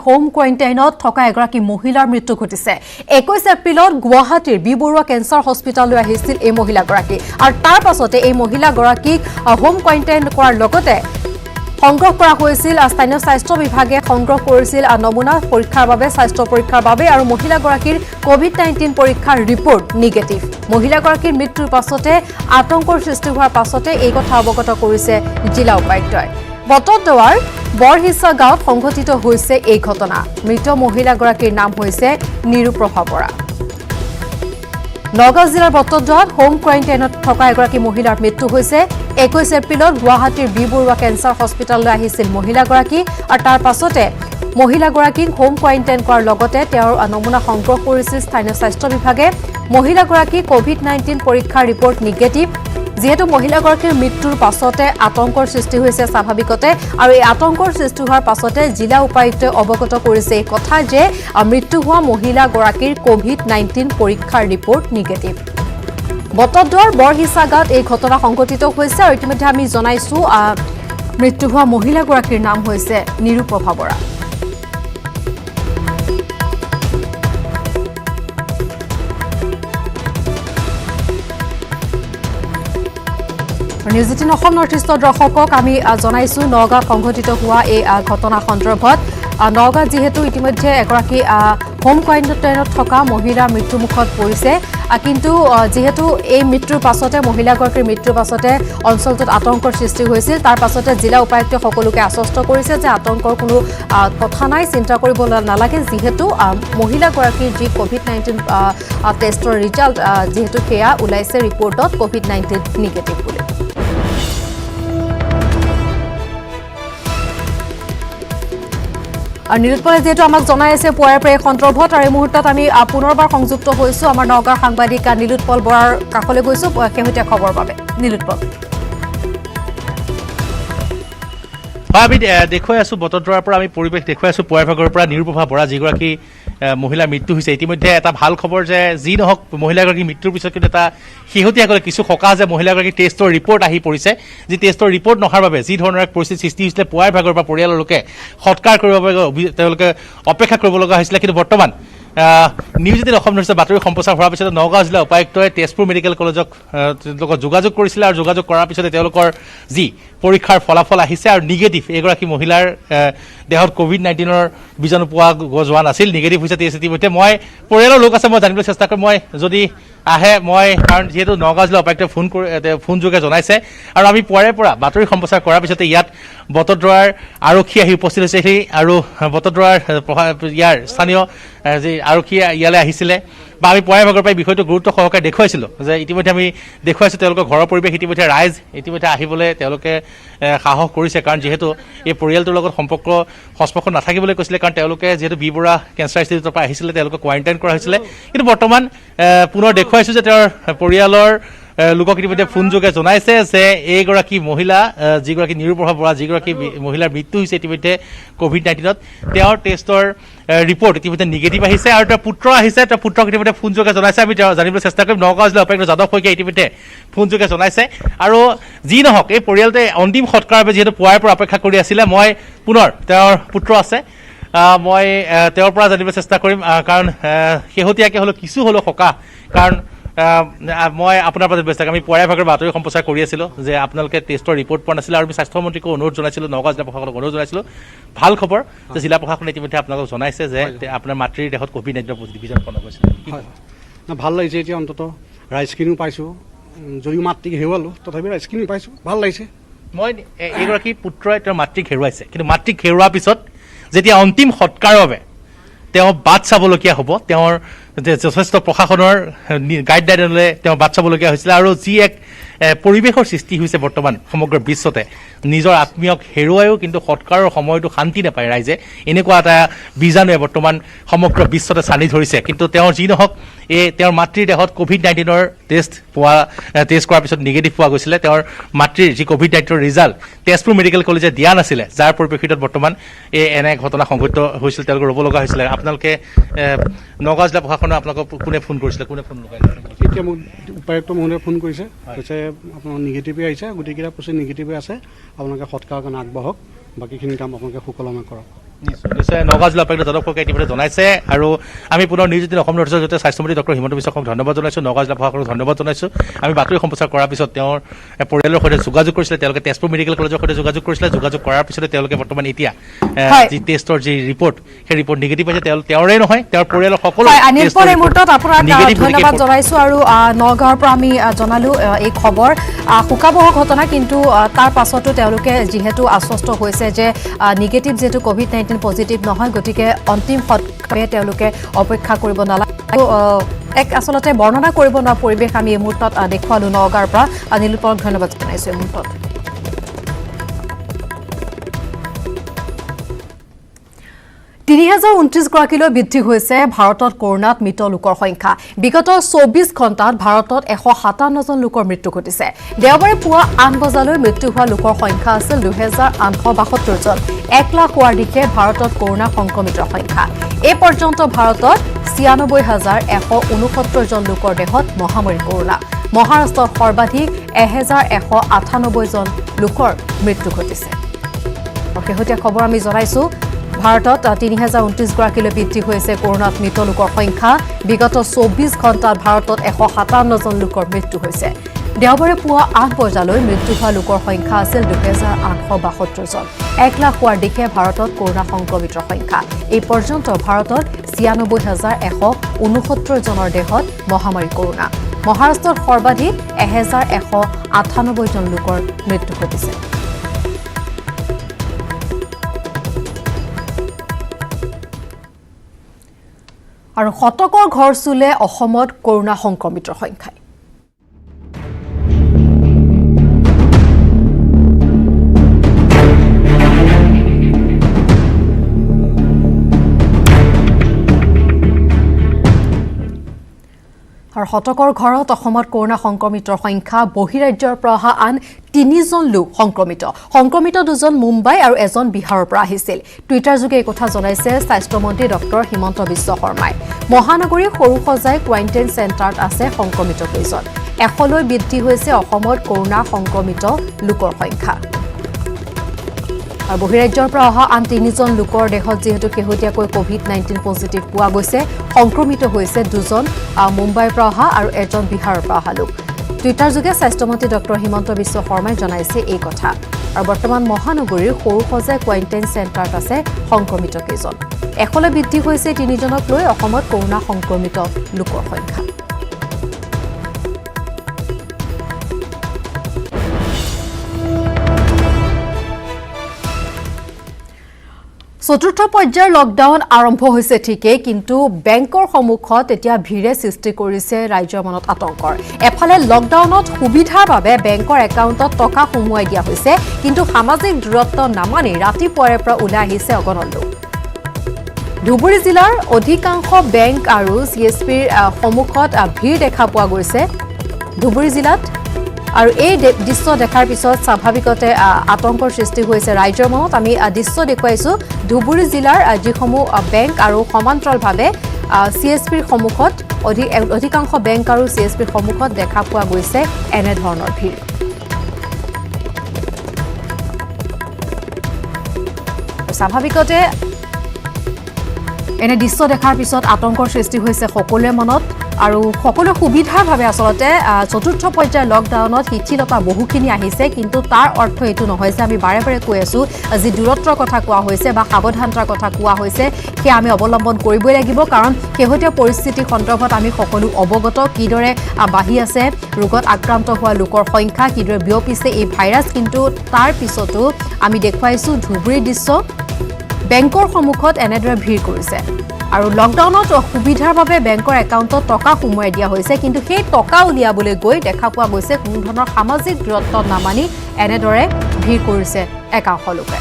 Home কোৱাৰেণ্টাইনত থকা এগৰাকী মহিলাৰ মৃত্যু ঘটিছে। 21 এপ্ৰিলত গুৱাহাটীৰ বি বৰুৱা কেঞ্চাৰ হস্পিটাললৈ আহিছিল এই মহিলাগৰাকী আৰু তাৰ পাছতে এই মহিলাগৰাকীক হোম কোৱাৰেণ্টাইন কৰাৰ লগতে সংগ্ৰহ কৰা হৈছিল। স্থানীয় স্বাস্থ্য বিভাগে সংগ্ৰহ কৰিছিল নমুনা পৰীক্ষাৰ বাবে, স্বাস্থ্য পৰীক্ষাৰ বাবে আৰু মহিলাগৰাকীৰ কোভিড-19 পৰীক্ষাৰ ৰিপৰ্ট নিগেটিভ। মহিলাগৰাকীৰ মৃত্যুৰ পাছতে আতংকৰ সৃষ্টি হোৱাৰ পাছতে এই কথা অৱগত কৰিছে জিলা উপায়ুক্তই। বটদ্ৰৱাৰ বৰহিছা গাঁৱত সংঘটিত হৈছে এই ঘটনা। মৃত মহিলাগৰাকীৰ নাম হৈছে নিৰুপ্ৰভা বৰা। নগাঁও জিলাৰ বটদ্ৰৱাত হোম কোৱাৰেণ্টাইনত থকা এগৰাকী মহিলাৰ মৃত্যু হৈছে। 21 এপ্ৰিলত গুৱাহাটীৰ বি বৰুৱা কেঞ্চাৰ হস্পিটাললৈ আহিছিল মহিলাগৰাকী আৰু তাৰ পাছতে মহিলাগৰাকীক হোম কোৱাৰেণ্টাইন কৰাৰ লগতে তেওঁৰ নমুনা সংগ্ৰহ কৰিছিল স্থানীয় স্বাস্থ্য বিভাগে। মহিলাগৰাকী কোভিড-19 পৰীক্ষাৰ ৰিপৰ্ট নিগেটিভ। যিহেতু মহিলাগৰাকীৰ মৃত্যুৰ পাছতে আতংকৰ সৃষ্টি হৈছে স্বাভাৱিকতে আৰু এই আতংকৰ সৃষ্টি হোৱাৰ পাছতে জিলা উপায়ুক্তই অৱগত কৰিছে এই কথা যে মৃত্যু হোৱা মহিলাগৰাকীৰ কোভিড-19 পৰীক্ষাৰ ৰিপৰ্ট নিগেটিভ। বটদ্ৰৱাৰ বৰহিছা গাঁৱত এই ঘটনা সংঘটিত হৈছে আৰু ইতিমধ্যে আমি জনাইছো মৃত্যু হোৱা মহিলাগৰাকীৰ নাম হৈছে নিৰুপ্ৰভা বৰা। নিউজ 18 অসম নৰ্থ ইষ্টৰ দৰ্শকক আমি জনাইছো নগাঁৱত সংঘটিত হোৱা এই ঘটনা সন্দৰ্ভত। নগাঁৱত যিহেতু ইতিমধ্যে এগৰাকী হোম কোৱাৰেণ্টাইনত থকা মহিলাৰ মৃত্যুমুখত পৰিছে, কিন্তু যিহেতু এই মৃত্যুৰ পাছতে মহিলাগৰাকীৰ মৃত্যুৰ পাছতে অঞ্চলটোত আতংকৰ সৃষ্টি হৈছিল, তাৰ পাছতে জিলা উপায়ুক্তই সকলোকে আশ্বস্ত কৰিছে যে আতংকৰ কোনো কথা নাই, চিন্তা কৰিব নালাগে। যিহেতু মহিলাগৰাকীৰ যি কোভিড-19 টেষ্টৰ ৰিজাল্ট যিহেতু সেয়া ওলাইছে ৰিপৰ্টত কোভিড-19 নিগেটিভ বুলি। আৰু নিৰুৎপলে যিহেতু আমাক জনাই আছে পুৱাৰে পৰা এই সন্দৰ্ভত আৰু এই মুহূৰ্তত আমি পুনৰবাৰ সংযুক্ত হৈছো আমাৰ নগাঁৱৰ সাংবাদিক নীলোৎপল বৰাৰ কাষলৈ গৈছো শেহতীয়া খবৰৰ বাবে। নীলোৎপল, আমি দেখুৱাই আছো বটদ্ৰৱাৰ পৰা আমি পৰিৱেশ দেখুৱাই আছো পুৱাৰ ভাগৰ পৰা নিৰুপ্ৰভা বৰা যিগৰাকী মহিলাৰ মৃত্যু হৈছে। ইতিমধ্যে এটা ভাল খবৰ যে যি নহওক মহিলাগৰাকীৰ মৃত্যুৰ পিছত কিন্তু এটা শেহতীয়াকৈ কিছু সকাহ যে মহিলাগৰাকীৰ টেষ্টৰ ৰিপৰ্ট আহি পৰিছে। যি টেষ্টৰ ৰিপৰ্ট নহাৰ বাবে যি ধৰণৰ এক পৰিস্থিতিৰ সৃষ্টি হৈছিলে পুৱাৰ ভাগৰ পৰা পৰিয়ালৰ লোকে সৎকাৰ কৰিবৰ বাবে তেওঁলোকে অপেক্ষা কৰিব লগা হৈছিলে, কিন্তু বৰ্তমান নিউজ 18 অসম নৰ্থ ইষ্টৰ বাতৰি সম্প্ৰচাৰ হোৱাৰ পিছতে নগাঁও জিলা উপায়ুক্তই তেজপুৰ মেডিকেল কলেজক লগত যোগাযোগ কৰিছিলে আৰু যোগাযোগ কৰাৰ পিছতে তেওঁলোকৰ যি পৰীক্ষাৰ ফলাফল আহিছে আৰু নিগেটিভ। এগৰাকী মহিলাৰ দেহত কোভিড-19ৰ বীজাণু পোৱা যোৱা নাছিল, নিগেটিভ হৈছে টেষ্ট। ইতিমধ্যে মই পৰিয়ালৰ লোক আছে, মই জানিবলৈ চেষ্টা কৰিম, মই যদি আহে কাৰণ যিহেতু নগাঁও জিলা উপায়ুক্তই ফোনযোগে জনাইছে আৰু আমি পুৱাৰে পৰা বাতৰি সম্প্ৰচাৰ কৰাৰ পিছতে ইয়াত বটদ্ৰৱাৰ আৰক্ষী আহি উপস্থিত হৈছেহি আৰু বটদ্ৰৱাৰ ইয়াৰ স্থানীয় যি আৰক্ষী ইয়ালৈ আহিছিলে বা আমি পুৱাৰে ভাগৰ পৰাই বিষয়টো গুৰুত্ব সহকাৰে দেখুৱাইছিলোঁ যে ইতিমধ্যে আমি দেখুৱাইছোঁ তেওঁলোকৰ ঘৰৰ পৰিৱেশ। ইতিমধ্যে ৰাইজ ইতিমধ্যে আহিবলৈ তেওঁলোকে সাহস কৰিছে, কাৰণ যিহেতু এই পৰিয়ালটোৰ লগত সম্পৰ্ক সংস্পৰ্শ নাথাকিবলৈ কৈছিলে, কাৰণ তেওঁলোকে যিহেতু বি বৰুৱা কেঞ্চাৰ ইনষ্টিটিউটৰ পৰা আহিছিলে, তেওঁলোকক কোৱাৰেণ্টাইন কৰা হৈছিলে। কিন্তু বৰ্তমান পুনৰ দেখুৱাইছোঁ যে তেওঁৰ পৰিয়ালৰ লোকক ইতিমধ্যে ফোনযোগে জনাইছে যে এইগৰাকী মহিলা যিগৰাকী নিৰুপ্ৰভা বৰা যিগৰাকী মহিলাৰ মৃত্যু হৈছে ইতিমধ্যে কোভিড-19ত, তেওঁৰ টেষ্টৰ ৰিপৰ্ট ইতিমধ্যে নিগেটিভ আহিছে আৰু তেওঁৰ পুত্ৰ আহিছে। তেওঁৰ পুত্ৰক ইতিমধ্যে ফোনযোগে জনাইছে, আমি জানিবলৈ চেষ্টা কৰিম। নগাঁও জিলা উপায়ুক্ত যাদৱ শইকীয়াই ইতিমধ্যে ফোনযোগে জনাইছে আৰু যি নহওক এই পৰিয়ালটোৱে অন্তিম সৎকাৰৰ বাবে যিহেতু পুৱাৰ পৰা অপেক্ষা কৰি আছিলে, মই পুনৰ তেওঁৰ পুত্ৰ আছে, মই তেওঁৰ পৰা জানিবলৈ চেষ্টা কৰিম, কাৰণ শেহতীয়াকৈ হ'লেও কিছু হ'লেও সকাহ। কাৰণ মই আপোনাৰ পৰা ব্যস্ত আমি পুৱাৰে ভাগৰ বাতৰি সম্প্ৰচাৰ কৰি আছিলোঁ যে আপোনালোকে টেষ্টৰ ৰিপৰ্ট পোৱা নাছিলে আৰু আমি স্বাস্থ্যমন্ত্ৰীকো অনুৰোধ জনাইছিলোঁ, নগাঁও জিলা প্ৰশাসনক অনুৰোধ জনাইছিলোঁ। ভাল খবৰ যে জিলা প্ৰশাসনে ইতিমধ্যে আপোনালোকক জনাইছে যে আপোনাৰ মাতৃৰ দেহত কোভিড-19 পজিটিভ পোৱা গৈছিলে। ভাল লাগিছে, এতিয়া অন্তত ৰাইজখিনিও পাইছোঁ, যদিও মাতৃক হেৰুৱালোঁ তথাপি ৰাইজখিনিও পাইছোঁ, ভাল লাগিছে। মই এইগৰাকী পুত্ৰই তেওঁৰ মাতৃক হেৰুৱাইছে, কিন্তু মাতৃক হেৰুৱাৰ পিছত যেতিয়া অন্তিম সৎকাৰৰ বাবে তেওঁ বাট চাবলগীয়া হ'ব, তেওঁৰ যথেষ্ট প্ৰশাসনৰ গাইডলাইনলৈ তেওঁ বাট চাবলগীয়া হৈছিলে আৰু যি এক পৰিৱেশৰ সৃষ্টি হৈছে বৰ্তমান সমগ্ৰ বিশ্বতে, নিজৰ আত্মীয়ক হেৰুৱায়ো কিন্তু সৎকাৰৰ সময়তো শান্তি নাপায় ৰাইজে। এনেকুৱা এটা বীজাণুৱে বৰ্তমান সমগ্ৰ বিশ্বতে চানি ধৰিছে। কিন্তু তেওঁৰ যি নহওক তেওঁৰ মাতৃৰ দেহত কোভিড-19ৰ টেষ্ট কৰাৰ পিছত নিগেটিভ পোৱা গৈছিলে। তেওঁৰ মাতৃৰ যি কোভিড-19ৰ ৰিজাল্ট তেজপুৰ মেডিকেল কলেজে দিয়া নাছিলে, যাৰ পৰিপ্ৰেক্ষিতত বৰ্তমান এনে ঘটনা সংঘটিত হৈছিল, তেওঁলোকে ৰ'ব লগা হৈছিলে। আপোনালোকে নগাঁও জিলা প্ৰশাসনে আপোনালোকক কোনে ফোন কৰিছিলে, কোনে ফোন লগাইছিলে? এতিয়া মোক উপায়ুক্ত মহোদয়ে ফোন কৰিছে, কৈছে আপোনাৰ নিগেটিভে আহিছে, গোটেইকেইটা প্ৰচেছ নিগেটিভে আছে, আপোনালোকে সৎকাৰৰ কাৰণে আগবাঢ়ক, বাকীখিনি কাম আপোনালোকে সুকলমে কৰক। নিশ্চয় নগাঁও জিলা উপায়ুক্ত যাদৱ ফুকনে ইতিমধ্যে জনাইছে আৰু আমি পুনৰ নিউজ 18 অসম নৰ্থইষ্টৰ জৰিয়তে স্বাস্থ্যমন্ত্ৰী ডক্টৰ হিমন্ত বিশ্ব শৰ্মাক ধন্যবাদ জনাইছোঁ নগাঁও জিলা প্ৰশাসনক ধন্যবাদ জনাইছোঁ আমি বাতৰি সম্প্ৰচাৰ কৰাৰ পিছত তেওঁৰ পৰিয়ালৰ সৈতে যোগাযোগ কৰিছিলে তেওঁলোকে তেজপুৰ মেডিকেল কলেজৰ সৈতে যোগাযোগ কৰিছিলে যোগাযোগ কৰাৰ পিছতে তেওঁলোকে বৰ্তমান এতিয়া যি টেষ্টৰ যি ৰিপৰ্ট সেই ৰিপৰ্ট নিগেটিভ আহিছে তেওঁৰে নহয় তেওঁৰ পৰিয়ালৰ সকলো নিৰ্ভৰ এই মুহূৰ্তত আপোনাক ধন্যবাদ জনাইছোঁ আৰু নগাঁৱৰ পৰা আমি জনালোঁ এই খবৰ শোকাবহ ঘটনা কিন্তু তাৰ পাছতো তেওঁলোকে যিহেতু আশ্বস্ত হৈছে যে নিগেটিভ যিহেতু COVID-19 পজিটিভ নহয় গতিকে অন্তিম সৎকাৰে তেওঁলোকে অপেক্ষা কৰিব নালাগে এক আচলতে বৰ্ণনা কৰিব নোৱাৰা পৰিৱেশ আমি এই মুহূৰ্তত দেখুৱালোঁ নগাঁৱৰ পৰা নীলোৎপলক ধন্যবাদ জনাইছোঁ এই মুহূৰ্তত 3029 গৰাকীলৈ বৃদ্ধি হৈছে ভাৰতত কৰোনাত মৃত লোকৰ সংখ্যা বিগত 24 ঘণ্টাত ভাৰতত 157 জন লোকৰ মৃত্যু ঘটিছে দেওবাৰে পুৱা 8 বজালৈ মৃত্যু হোৱা লোকৰ সংখ্যা আছিল 2872 জন 1 লাখ হোৱাৰ দিশে ভাৰতত কৰোনা সংক্ৰমিতৰ সংখ্যা এই পৰ্যন্ত ভাৰতত 96169 জন লোকৰ দেহত মহামাৰী কৰোনা মহাৰাষ্ট্ৰত সৰ্বাধিক 1198 জন লোকৰ মৃত্যু ঘটিছে শেহতীয়া খবৰ আমি জনাইছোঁ ভাৰতত 3029 গৰাকীলৈ বৃদ্ধি হৈছে কৰোনাত মৃত লোকৰ সংখ্যা বিগত 24 ঘণ্টাত ভাৰতত 157 জন লোকৰ মৃত্যু হৈছে দেওবাৰে পুৱা 8 বজালৈ মৃত্যু হোৱা লোকৰ সংখ্যা আছিল 2872 জন 1 লাখ হোৱাৰ দিশে ভাৰতত কৰোনা সংক্ৰমিতৰ সংখ্যা এই পৰ্যন্ত ভাৰতত 96169 জনৰ দেহত মহামাৰী কৰোনা মহাৰাষ্ট্ৰত সৰ্বাধিক 1198 জন লোকৰ মৃত্যু ঘটিছে আৰু শতকৰ ঘৰ চুলে অসমত কৰোনা সংক্ৰমিতৰ সংখ্যাই আৰু শতকৰ ঘৰত অসমত কৰোনা সংক্ৰমিতৰ সংখ্যা বহিৰাজ্যৰ পৰা অহা আন 3 জন লোক সংক্ৰমিত 2 জন মুম্বাই আৰু এজন বিহাৰৰ পৰা আহিছিল টুইটাৰ যোগে এই কথা জনাইছে স্বাস্থ্যমন্ত্ৰী ডক্টৰ হিমন্ত বিশ্ব শৰ্মাই মহানগৰীৰ সৰুসজাই কোৱাৰেণ্টাইন চেণ্টাৰত আছে সংক্ৰমিত কেইজন 100 লৈ বৃদ্ধি হৈছে অসমত কৰোনা সংক্ৰমিত লোকৰ সংখ্যা আৰু বহিৰাজ্যৰ পৰা অহা আন 3 জন লোকৰ দেহত যেহেতু শেহতীয়াকৈ COVID-19 পজিটিভ পোৱা গৈছে সংক্ৰমিত হৈছে 2 জন মুম্বাইৰ পৰা অহা আৰু এজন বিহাৰৰ পৰা অহা লোক টুইটাৰ যোগে স্বাস্থ্যমন্ত্ৰী ডক্টৰ হিমন্ত বিশ্ব শৰ্মাই জনাইছে এই কথা আৰু বৰ্তমান মহানগৰীৰ সৰুসজাই কোৱাৰেণ্টাইন চেণ্টাৰত আছে সংক্ৰমিত কেইজন 100 লৈ বৃদ্ধি হৈছে 3 জনক লৈ অসমত কৰোনা সংক্ৰমিত লোকৰ সংখ্যা চতুৰ্থ পৰ্যায়ৰ লকডাউন আৰম্ভ হৈছে ঠিকেই কিন্তু বেংকৰ সন্মুখত এতিয়া ভিৰে সৃষ্টি কৰিছে ৰাজ্যৰ মনত আতংকৰ এফালে লকডাউনত সুবিধাৰ বাবে বেংকৰ একাউণ্টত টকা সোমোৱাই দিয়া হৈছে কিন্তু সামাজিক দূৰত্ব নামানি ৰাতিপুৱাৰে পৰা ওলাই আহিছে অগণন লোক ধুবুৰী জিলাৰ অধিকাংশ বেংক আৰু CSPৰ সন্মুখত ভিৰ দেখা পোৱা গৈছে ধুবুৰী জিলাত আৰু এই দৃশ্য দেখাৰ পিছত স্বাভাৱিকতে আতংকৰ সৃষ্টি হৈছে ৰাজ্যৰ মনত আমি দৃশ্য দেখুৱাইছোঁ ধুবুৰী জিলাৰ যিসমূহ বেংক আৰু সমান্তৰালভাৱে CSPৰ সন্মুখত অধিকাংশ বেংক আৰু CSPৰ সন্মুখত দেখা পোৱা গৈছে এনে ধৰণৰ ভিৰ স্বাভাৱিকতে এনে দৃশ্য দেখাৰ পিছত আতংকৰ সৃষ্টি হৈছে সকলোৰে মনত আৰু সকলো সুবিধাৰ বাবে আসলতে চতুৰ্থ পৰ্যায়ৰ লকডাউনত শিথিলতা বহুখিনি আহিছে কিন্তু তাৰ অৰ্থ এটো নহয় যে আমি বাৰে বাৰে কৈ আছো যে দূৰত্বৰ কথা কোৱা হৈছে বা সাৱধানতাৰ কথা কোৱা হৈছে কি আমি অৱলম্বন কৰিবই লাগিব কাৰণ শেহতীয়া পৰিস্থিতি সন্দৰ্ভত আমি সকলো অৱগত কিদৰে বাঢ়ি আছে ৰোগত আক্ৰান্ত হোৱা লোকৰ সংখ্যা কিদৰে বিয়পিছে এই ভাইৰাছ কিন্তু তাৰ পিছতো আমি দেখুৱাইছো ধুবুৰী দৃশ্য বেংকৰ সন্মুখত এনেদৰে ভিৰ কৰিছে আৰু লকডাউনত সুবিধাৰ বাবে বেংকৰ একাউণ্টত টকা সোমোৱাই দিয়া হৈছে কিন্তু সেই টকা উলিয়াবলৈ গৈ দেখা পোৱা গৈছে কোনো ধৰণৰ সামাজিক দূৰত্ব নামানি এনেদৰে ভিৰ কৰিছে একাংশ লোকে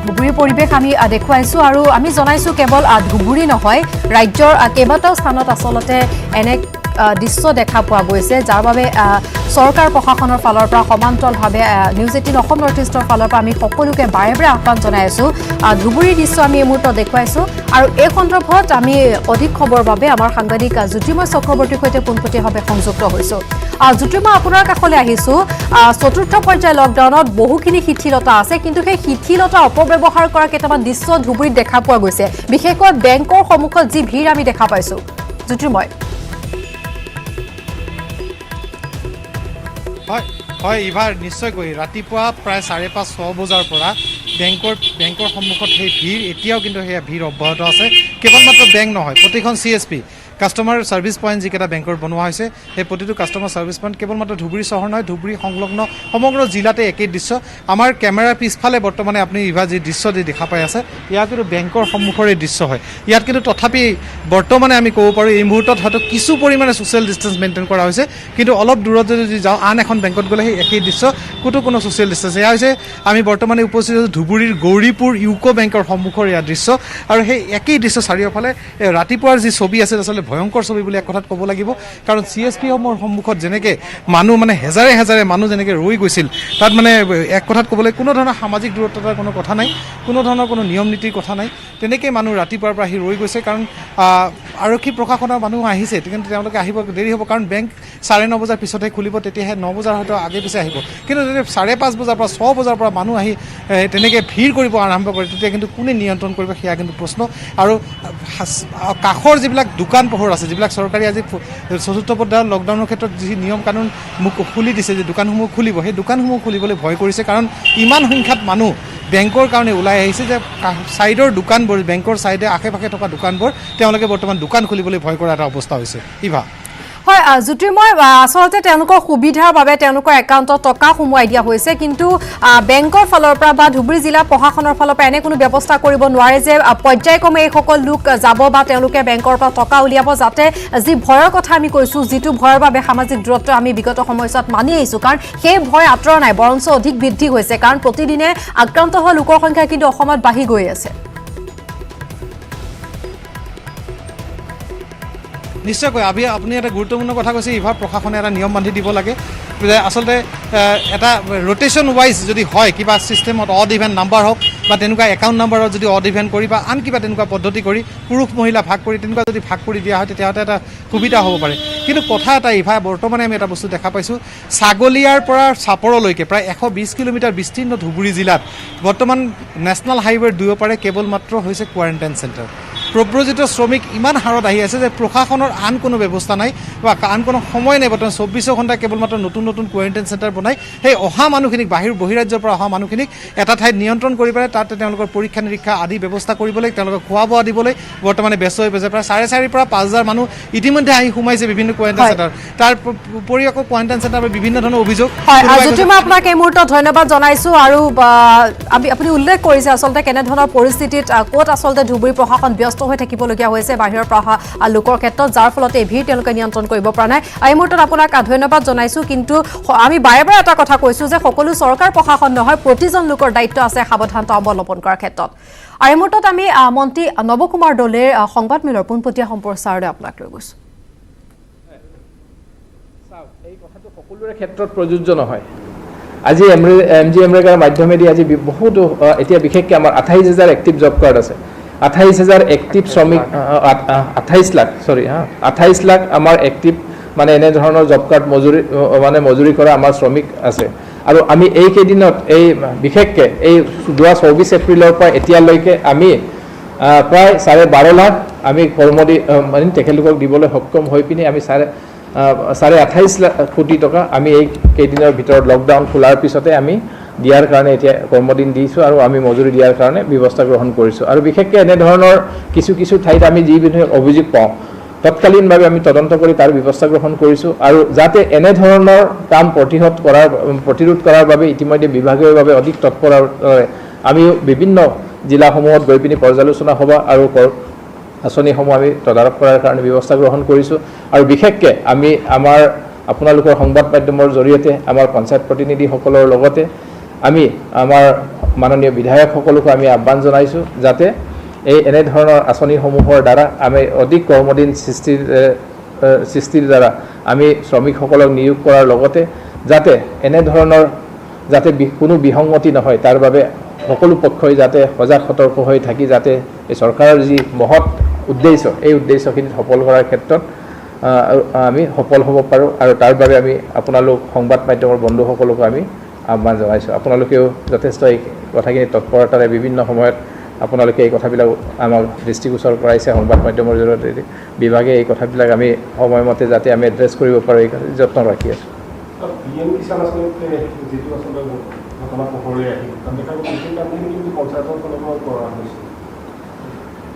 ধুবুৰীৰ পৰিৱেশ আমি দেখুৱাইছোঁ আৰু আমি জনাইছোঁ কেৱল ধুবুৰী নহয় ৰাজ্যৰ কেইবাটাও স্থানত আচলতে এনে দৃশ্য দেখা পোৱা গৈছে, যাৰ বাবে চৰকাৰ প্ৰশাসনৰ ফালৰ পৰা সমান্তৰালভাৱে নিউজ 18 অসম নৰ্থ ইষ্টৰ ফালৰ পৰা আমি সকলোকে বাৰে বাৰে আহ্বান জনাই আছোঁ। ধুবুৰীৰ দৃশ্য আমি এই মুহূৰ্তত দেখুৱাইছোঁ আৰু এই সন্দৰ্ভত আমি অধিক খবৰ বাবে আমাৰ সাংবাদিক জ্যোতিৰ্ময় চক্ৰৱৰ্তীৰ সৈতে পোনপটীয়াভাৱে সংযুক্ত হৈছোঁ। জ্যোতিৰ্ময়, আপোনাৰ কাষলৈ আহিছোঁ। চতুৰ্থ পৰ্যায়ৰ লকডাউনত বহুখিনি শিথিলতা আছে, কিন্তু সেই শিথিলতা অপব্যৱহাৰ কৰা কেইটামান দৃশ্য ধুবুৰীত দেখা পোৱা গৈছে, বিশেষকৈ বেংকৰ সন্মুখত যি ভিৰ আমি দেখা পাইছোঁ। জ্যোতিৰ্ময়। হয় ইভাৰ নিশ্চয়কৈ ৰাতিপুৱা প্ৰায় 5:30-6 বজাৰ পৰা বেংকৰ সন্মুখত সেই ভিৰ এতিয়াও কিন্তু সেয়া ভিৰ অব্যাহত আছে। কেৱল মাত্ৰ বেংক নহয়, প্ৰতিখন CSP কাষ্টমাৰ ছাৰ্ভিচ পইণ্ট যিকেইটা বেংকৰ বনোৱা হৈছে, সেই প্ৰতিটো কাষ্টমাৰ ছাৰ্ভিচ পইণ্ট কেৱল মাত্ৰ ধুবুৰী চহৰ নহয়, ধুবুৰী সংলগ্ন সমগ্ৰ জিলাতে একেই দৃশ্য। আমাৰ কেমেৰাৰ পিছফালে বৰ্তমানে আপুনি ইভা যি দৃশ্য দেখা পাই আছে, ইয়াত কিন্তু বেংকৰ সন্মুখৰে দৃশ্য হয়। ইয়াত কিন্তু তথাপি বৰ্তমানে আমি ক'ব পাৰোঁ এই মুহূৰ্তত হয়তো কিছু পৰিমাণে ছ'চিয়েল ডিষ্টেঞ্চ মেইনটেইন কৰা হৈছে, কিন্তু অলপ দূৰত যদি যাওঁ আন এখন বেংকত গ'লে সেই একেই দৃশ্য, কোনো ছ'চিয়েল ডিষ্টেঞ্চ। এয়া হৈছে আমি বৰ্তমানে উপস্থিত হৈছোঁ ধুবুৰীৰ গৌৰীপুৰ ইউকো বেংকৰ সন্মুখৰ এয়া দৃশ্য, আৰু সেই একেই দৃশ্য চাৰিওফালে ৰাতিপুৱাৰ যি ছবি আছে আচলতে ভয়ংকৰ ছবি বুলি এক কথাত ক'ব লাগিব। কাৰণ CSP-সমূহৰ সন্মুখত যেনেকৈ মানুহ মানে হেজাৰে হেজাৰে মানুহ যেনেকৈ ৰৈ গৈছিল, তাত মানে এক কথাত ক'বলৈ কোনো ধৰণৰ সামাজিক দূৰত্বতাৰ কোনো কথা নাই, কোনো ধৰণৰ কোনো নিয়ম নীতিৰ কথা নাই, তেনেকৈ মানুহ ৰাতিপুৱাৰ পৰা আহি ৰৈ গৈছে। কাৰণ আৰক্ষী প্ৰশাসনৰ মানুহ আহিছে, কিন্তু তেওঁলোকে আহিব দেৰি হ'ব, কাৰণ বেংক 9:30 বজাৰ পিছতহে খুলিব, তেতিয়াহে 9 বজাৰ হয়তো আগে পিছে আহিব। কিন্তু যদি 5:30 বজাৰ পৰা 6 বজাৰ পৰা মানুহ আহি তেনেকৈ ভিৰ কৰিব আৰম্ভ কৰে, তেতিয়া কিন্তু কোনে নিয়ন্ত্ৰণ কৰিব সেয়া কিন্তু প্ৰশ্ন। আৰু কাষৰ যিবিলাক দোকান পোহৰ আছে, যিবিলাক চৰকাৰী আজি চতুৰ্থ পৰ্যায়ৰ লকডাউনৰ ক্ষেত্ৰত যি নিয়ম কানুন খুলি দিছে, যে দোকানসমূহ খুলিব, সেই দোকানসমূহ খুলিবলৈ ভয় কৰিছে। কাৰণ ইমান সংখ্যাত মানুহ বেংকৰ কাৰণে ওলাই আহিছে যে ছাইডৰ দোকানবোৰ, বেংকৰ ছাইডে আশে পাশে থকা দোকানবোৰ তেওঁলোকে বৰ্তমান দোকান খুলিবলৈ ভয় কৰা এটা অৱস্থা হৈছে। ইভা। হয় জ্যোতিৰ্ময়, আচলতে তেওঁলোকৰ সুবিধাৰ বাবে তেওঁলোকৰ একাউণ্টত টকা সোমোৱাই দিয়া হৈছে, কিন্তু বেংকৰ ফালৰ পৰা বা ধুবুৰী জিলা প্ৰশাসনৰ ফালৰ পৰা এনে কোনো ব্যৱস্থা কৰিব নোৱাৰে যে পৰ্যায়ক্ৰমে এইসকল লোক যাব বা তেওঁলোকে বেংকৰ পৰা টকা উলিয়াব, যাতে যি ভয়ৰ কথা আমি কৈছোঁ, যিটো ভয়ৰ বাবে সামাজিক দূৰত্ব আমি বিগত সময়ছোৱাত মানি আহিছোঁ, কাৰণ সেই ভয় আঁতৰা নাই, বৰঞ্চ অধিক বৃদ্ধি হৈছে, কাৰণ প্ৰতিদিনে আক্ৰান্ত হোৱা লোকৰ সংখ্যা কিন্তু অসমত বাঢ়ি গৈ আছে। নিশ্চয়কৈ আপুনি এটা গুৰুত্বপূৰ্ণ কথা কৈছে। ইভাৰ প্ৰশাসনে এটা নিয়ম বান্ধি দিব লাগে যে আচলতে এটা ৰোটেশ্যন ৱাইজ যদি হয়, কিবা ছিষ্টেমত অড ইভেন নাম্বাৰ হওক বা তেনেকুৱা একাউণ্ট নাম্বাৰত যদি অড ইভেন কৰি বা আন কিবা তেনেকুৱা পদ্ধতি কৰি পুৰুষ মহিলা ভাগ কৰি তেনেকুৱা যদি ভাগ কৰি দিয়া হয়, তেতিয়াহ'লে এটা সুবিধা হ'ব পাৰে। কিন্তু কথা এটা ইভা, বৰ্তমানে আমি এটা বস্তু দেখা পাইছোঁ, ছাগলীয়াৰ পৰা চাপৰলৈকে প্ৰায় 120 কিলোমিটাৰ বিস্তীৰ্ণ ধুবুৰী জিলাত বৰ্তমান নেশ্যনেল হাইৱেৰ দুয়োপাৰে কেৱল মাত্ৰ হৈছে কোৱাৰেণ্টাইন চেণ্টাৰ। প্ৰব্ৰজিত শ্ৰমিক ইমান হাৰত আহি আছে যে প্ৰশাসনৰ আন কোনো ব্যৱস্থা নাই বা আন কোনো সময় নাই। বৰ্তমান 24 ঘণ্টা কেৱল মাত্ৰ নতুন নতুন কোৱাৰেণ্টাইন চেণ্টাৰ বনাই সেই অহা মানুহখিনিক, বহিৰাজ্যৰ পৰা অহা মানুহখিনিক এটা ঠাইত নিয়ন্ত্ৰণ কৰি পেলাই তাতে তেওঁলোকৰ পৰীক্ষা নিৰীক্ষা আদি ব্যৱস্থা কৰিবলৈ, তেওঁলোকক খোৱা বোৱা দিবলৈ বৰ্তমানে ব্যস্ত হৈ পৰিছে। প্ৰায় 4,500 পৰা 5,000 মানুহ ইতিমধ্যে আহি সোমাইছে বিভিন্ন কোৱাৰেণ্টাইন চেণ্টাৰ। তাৰ উপৰি আকৌ কোৱাৰেণ্টাইন চেণ্টাৰ বিভিন্ন ধৰণৰ অভিযোগ। জ্যোতিৰ্ময়, আপোনাক এই মুহূৰ্তত ধন্যবাদ জনাইছোঁ। আৰু আপুনি উল্লেখ কৰিছে আচলতে কেনেধৰণৰ পৰিস্থিতিত ক'ত আচলতে ধুবুৰী প্ৰশাসন ব্যস্ত হৈ থাকিবলগীয়া হৈছে বাহিৰৰ পৰা অহা লোকৰ ক্ষেত্ৰত, যাৰ ফলত এই ভিৰ তেওঁলোকে নিয়ন্ত্ৰণ কৰিব পৰা নাই। এই মুহূৰ্তত আপোনাক ধন্যবাদ জনাইছোঁ। কিন্তু আমি বাৰে বাৰে এটা কথা কৈছোঁ যে সকলো চৰকাৰ প্ৰশাসন নহয়, প্ৰতিজন লোকৰ দায়িত্ব আছে সাৱধানতা অৱলম্বন কৰাৰ ক্ষেত্ৰত। আৰু এই মুহূৰ্তত আমি মন্ত্ৰী নৱ কুমাৰ দলেৰ সংবাদমেলৰ পোনপটীয়া সম্প্ৰচাৰলৈ আপোনাক লৈ গৈছোঁ। এই কথাটো সকলোৰে ক্ষেত্ৰত প্ৰযোজ্য নহয়। আজি MG এমৰেগাৰ মাধ্যমেদি আজি বহুতো এতিয়া বিশেষকৈ আমাৰ 28,000 এক্টিভ জব কাৰ্ড আছে। 28,000 এক্টিভ শ্ৰমিক, 28 লাখ আমাৰ এক্টিভ মানে এনেধৰণৰ জব কাৰ্ড মজুৰি কৰা আমাৰ শ্ৰমিক আছে। আৰু আমি এইকেইদিনত বিশেষকৈ এই যোৱা 24 এপ্ৰিলৰ পৰা এতিয়ালৈকে আমি প্ৰায় 12.5 লাখ আমি মানে তেখেতলোকক দিবলৈ সক্ষম হৈ পিনি আমি 28.5 কোটি টকা আমি এই কেইদিনৰ ভিতৰত লকডাউন খোলাৰ পিছতে আমি দিয়াৰ কাৰণে এতিয়া কৰ্মদিন দিছোঁ আৰু আমি মজুৰি দিয়াৰ কাৰণে ব্যৱস্থা গ্ৰহণ কৰিছোঁ। আৰু বিশেষকৈ এনেধৰণৰ কিছু ঠাইত আমি যিবিলাক অভিযোগ পাওঁ, তৎকালীনভাৱে আমি তদন্ত কৰি তাৰ ব্যৱস্থা গ্ৰহণ কৰিছোঁ। আৰু যাতে এনেধৰণৰ কাম প্ৰতিৰোধ কৰাৰ বাবে ইতিমধ্যে বিভাগীয়ভাৱে অধিক তৎপৰ আমি বিভিন্ন জিলাসমূহত গৈ পিনি পৰ্যালোচনা সভা আৰু আঁচনিসমূহ আমি তদাৰক কৰাৰ কাৰণে ব্যৱস্থা গ্ৰহণ কৰিছোঁ। আৰু বিশেষকৈ আমি আপোনালোকৰ সংবাদ মাধ্যমৰ জৰিয়তে আমাৰ পঞ্চায়ত প্ৰতিনিধিসকলৰ লগতে আমি আমাৰ মাননীয় বিধায়কসকলকো আমি আহ্বান জনাইছোঁ যাতে এনেধৰণৰ আঁচনিসমূহৰ দ্বাৰা আমি অধিক কৰ্মদিন সৃষ্টিৰ সৃষ্টিৰ দ্বাৰা আমি শ্ৰমিকসকলক নিয়োগ কৰাৰ লগতে যাতে এনেধৰণৰ যাতে কোনো বিসংগতি নহয় তাৰ বাবে সকলো পক্ষই যাতে সজাগ সতৰ্ক হৈ থাকি যাতে এই চৰকাৰৰ যি মহৎ উদ্দেশ্য এই উদ্দেশ্যখিনি সফল কৰাৰ ক্ষেত্ৰত আমি সফল হ'ব পাৰোঁ আৰু তাৰ বাবে আমি আপোনালোক সংবাদ মাধ্যমৰ বন্ধুসকলকো আমি আহ্বান জনাইছোঁ আপোনালোকেও যথেষ্ট এই কথাখিনি তৎপৰতাৰে বিভিন্ন সময়ত আপোনালোকে এই কথাবিলাক আমাক দৃষ্টিগোচৰ কৰাইছে সংবাদ মাধ্যমৰ জৰিয়তে বিভাগে এই কথাবিলাক আমি সময়মতে যাতে আমি এড্ৰেছ কৰিব পাৰোঁ এই যত্ন ৰাখি আছোঁ PM কিষাণ আঁচনিত যিটো আচলতে ঘটনা পোহৰলৈ আহিল তাত দেখা গ'ল কৃষি কামখিনি কিন্তু পঞ্চায়তৰ ফালৰ পৰা কৰা হৈছে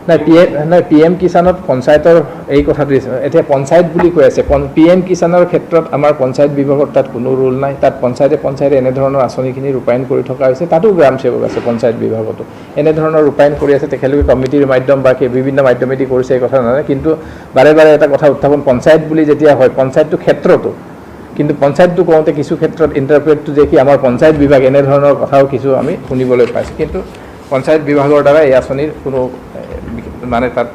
নাই PM কিষাণত পঞ্চায়তৰ এই কথাটো এতিয়া পঞ্চায়ত বুলি কৈ আছে PM কিষাণৰ ক্ষেত্ৰত আমাৰ পঞ্চায়ত বিভাগৰ তাত কোনো ৰুল নাই তাত পঞ্চায়তে এনেধৰণৰ আঁচনিখিনি ৰূপায়ণ কৰি থকা হৈছে তাতো গ্ৰাম সেৱক আছে পঞ্চায়ত বিভাগতো এনেধৰণৰ ৰূপায়ণ কৰি আছে তেখেতলোকে কমিটিৰ মাধ্যম বা বিভিন্ন মাধ্যমেদি কৰিছে এই কথা নাজানে কিন্তু বাৰে বাৰে এটা কথা উত্থাপন পঞ্চায়ত বুলি যেতিয়া হয় পঞ্চায়তটো ক্ষেত্ৰতো কিন্তু পঞ্চায়তটো কওঁতে কিছু ক্ষেত্ৰত ইণ্টাৰপ্ৰেটটো যে কি আমাৰ পঞ্চায়ত বিভাগ এনেধৰণৰ কথাও কিছু আমি শুনিবলৈ পাইছোঁ কিন্তু পঞ্চায়ত বিভাগৰ দ্বাৰা এই আঁচনিৰ কোনো মানে তাত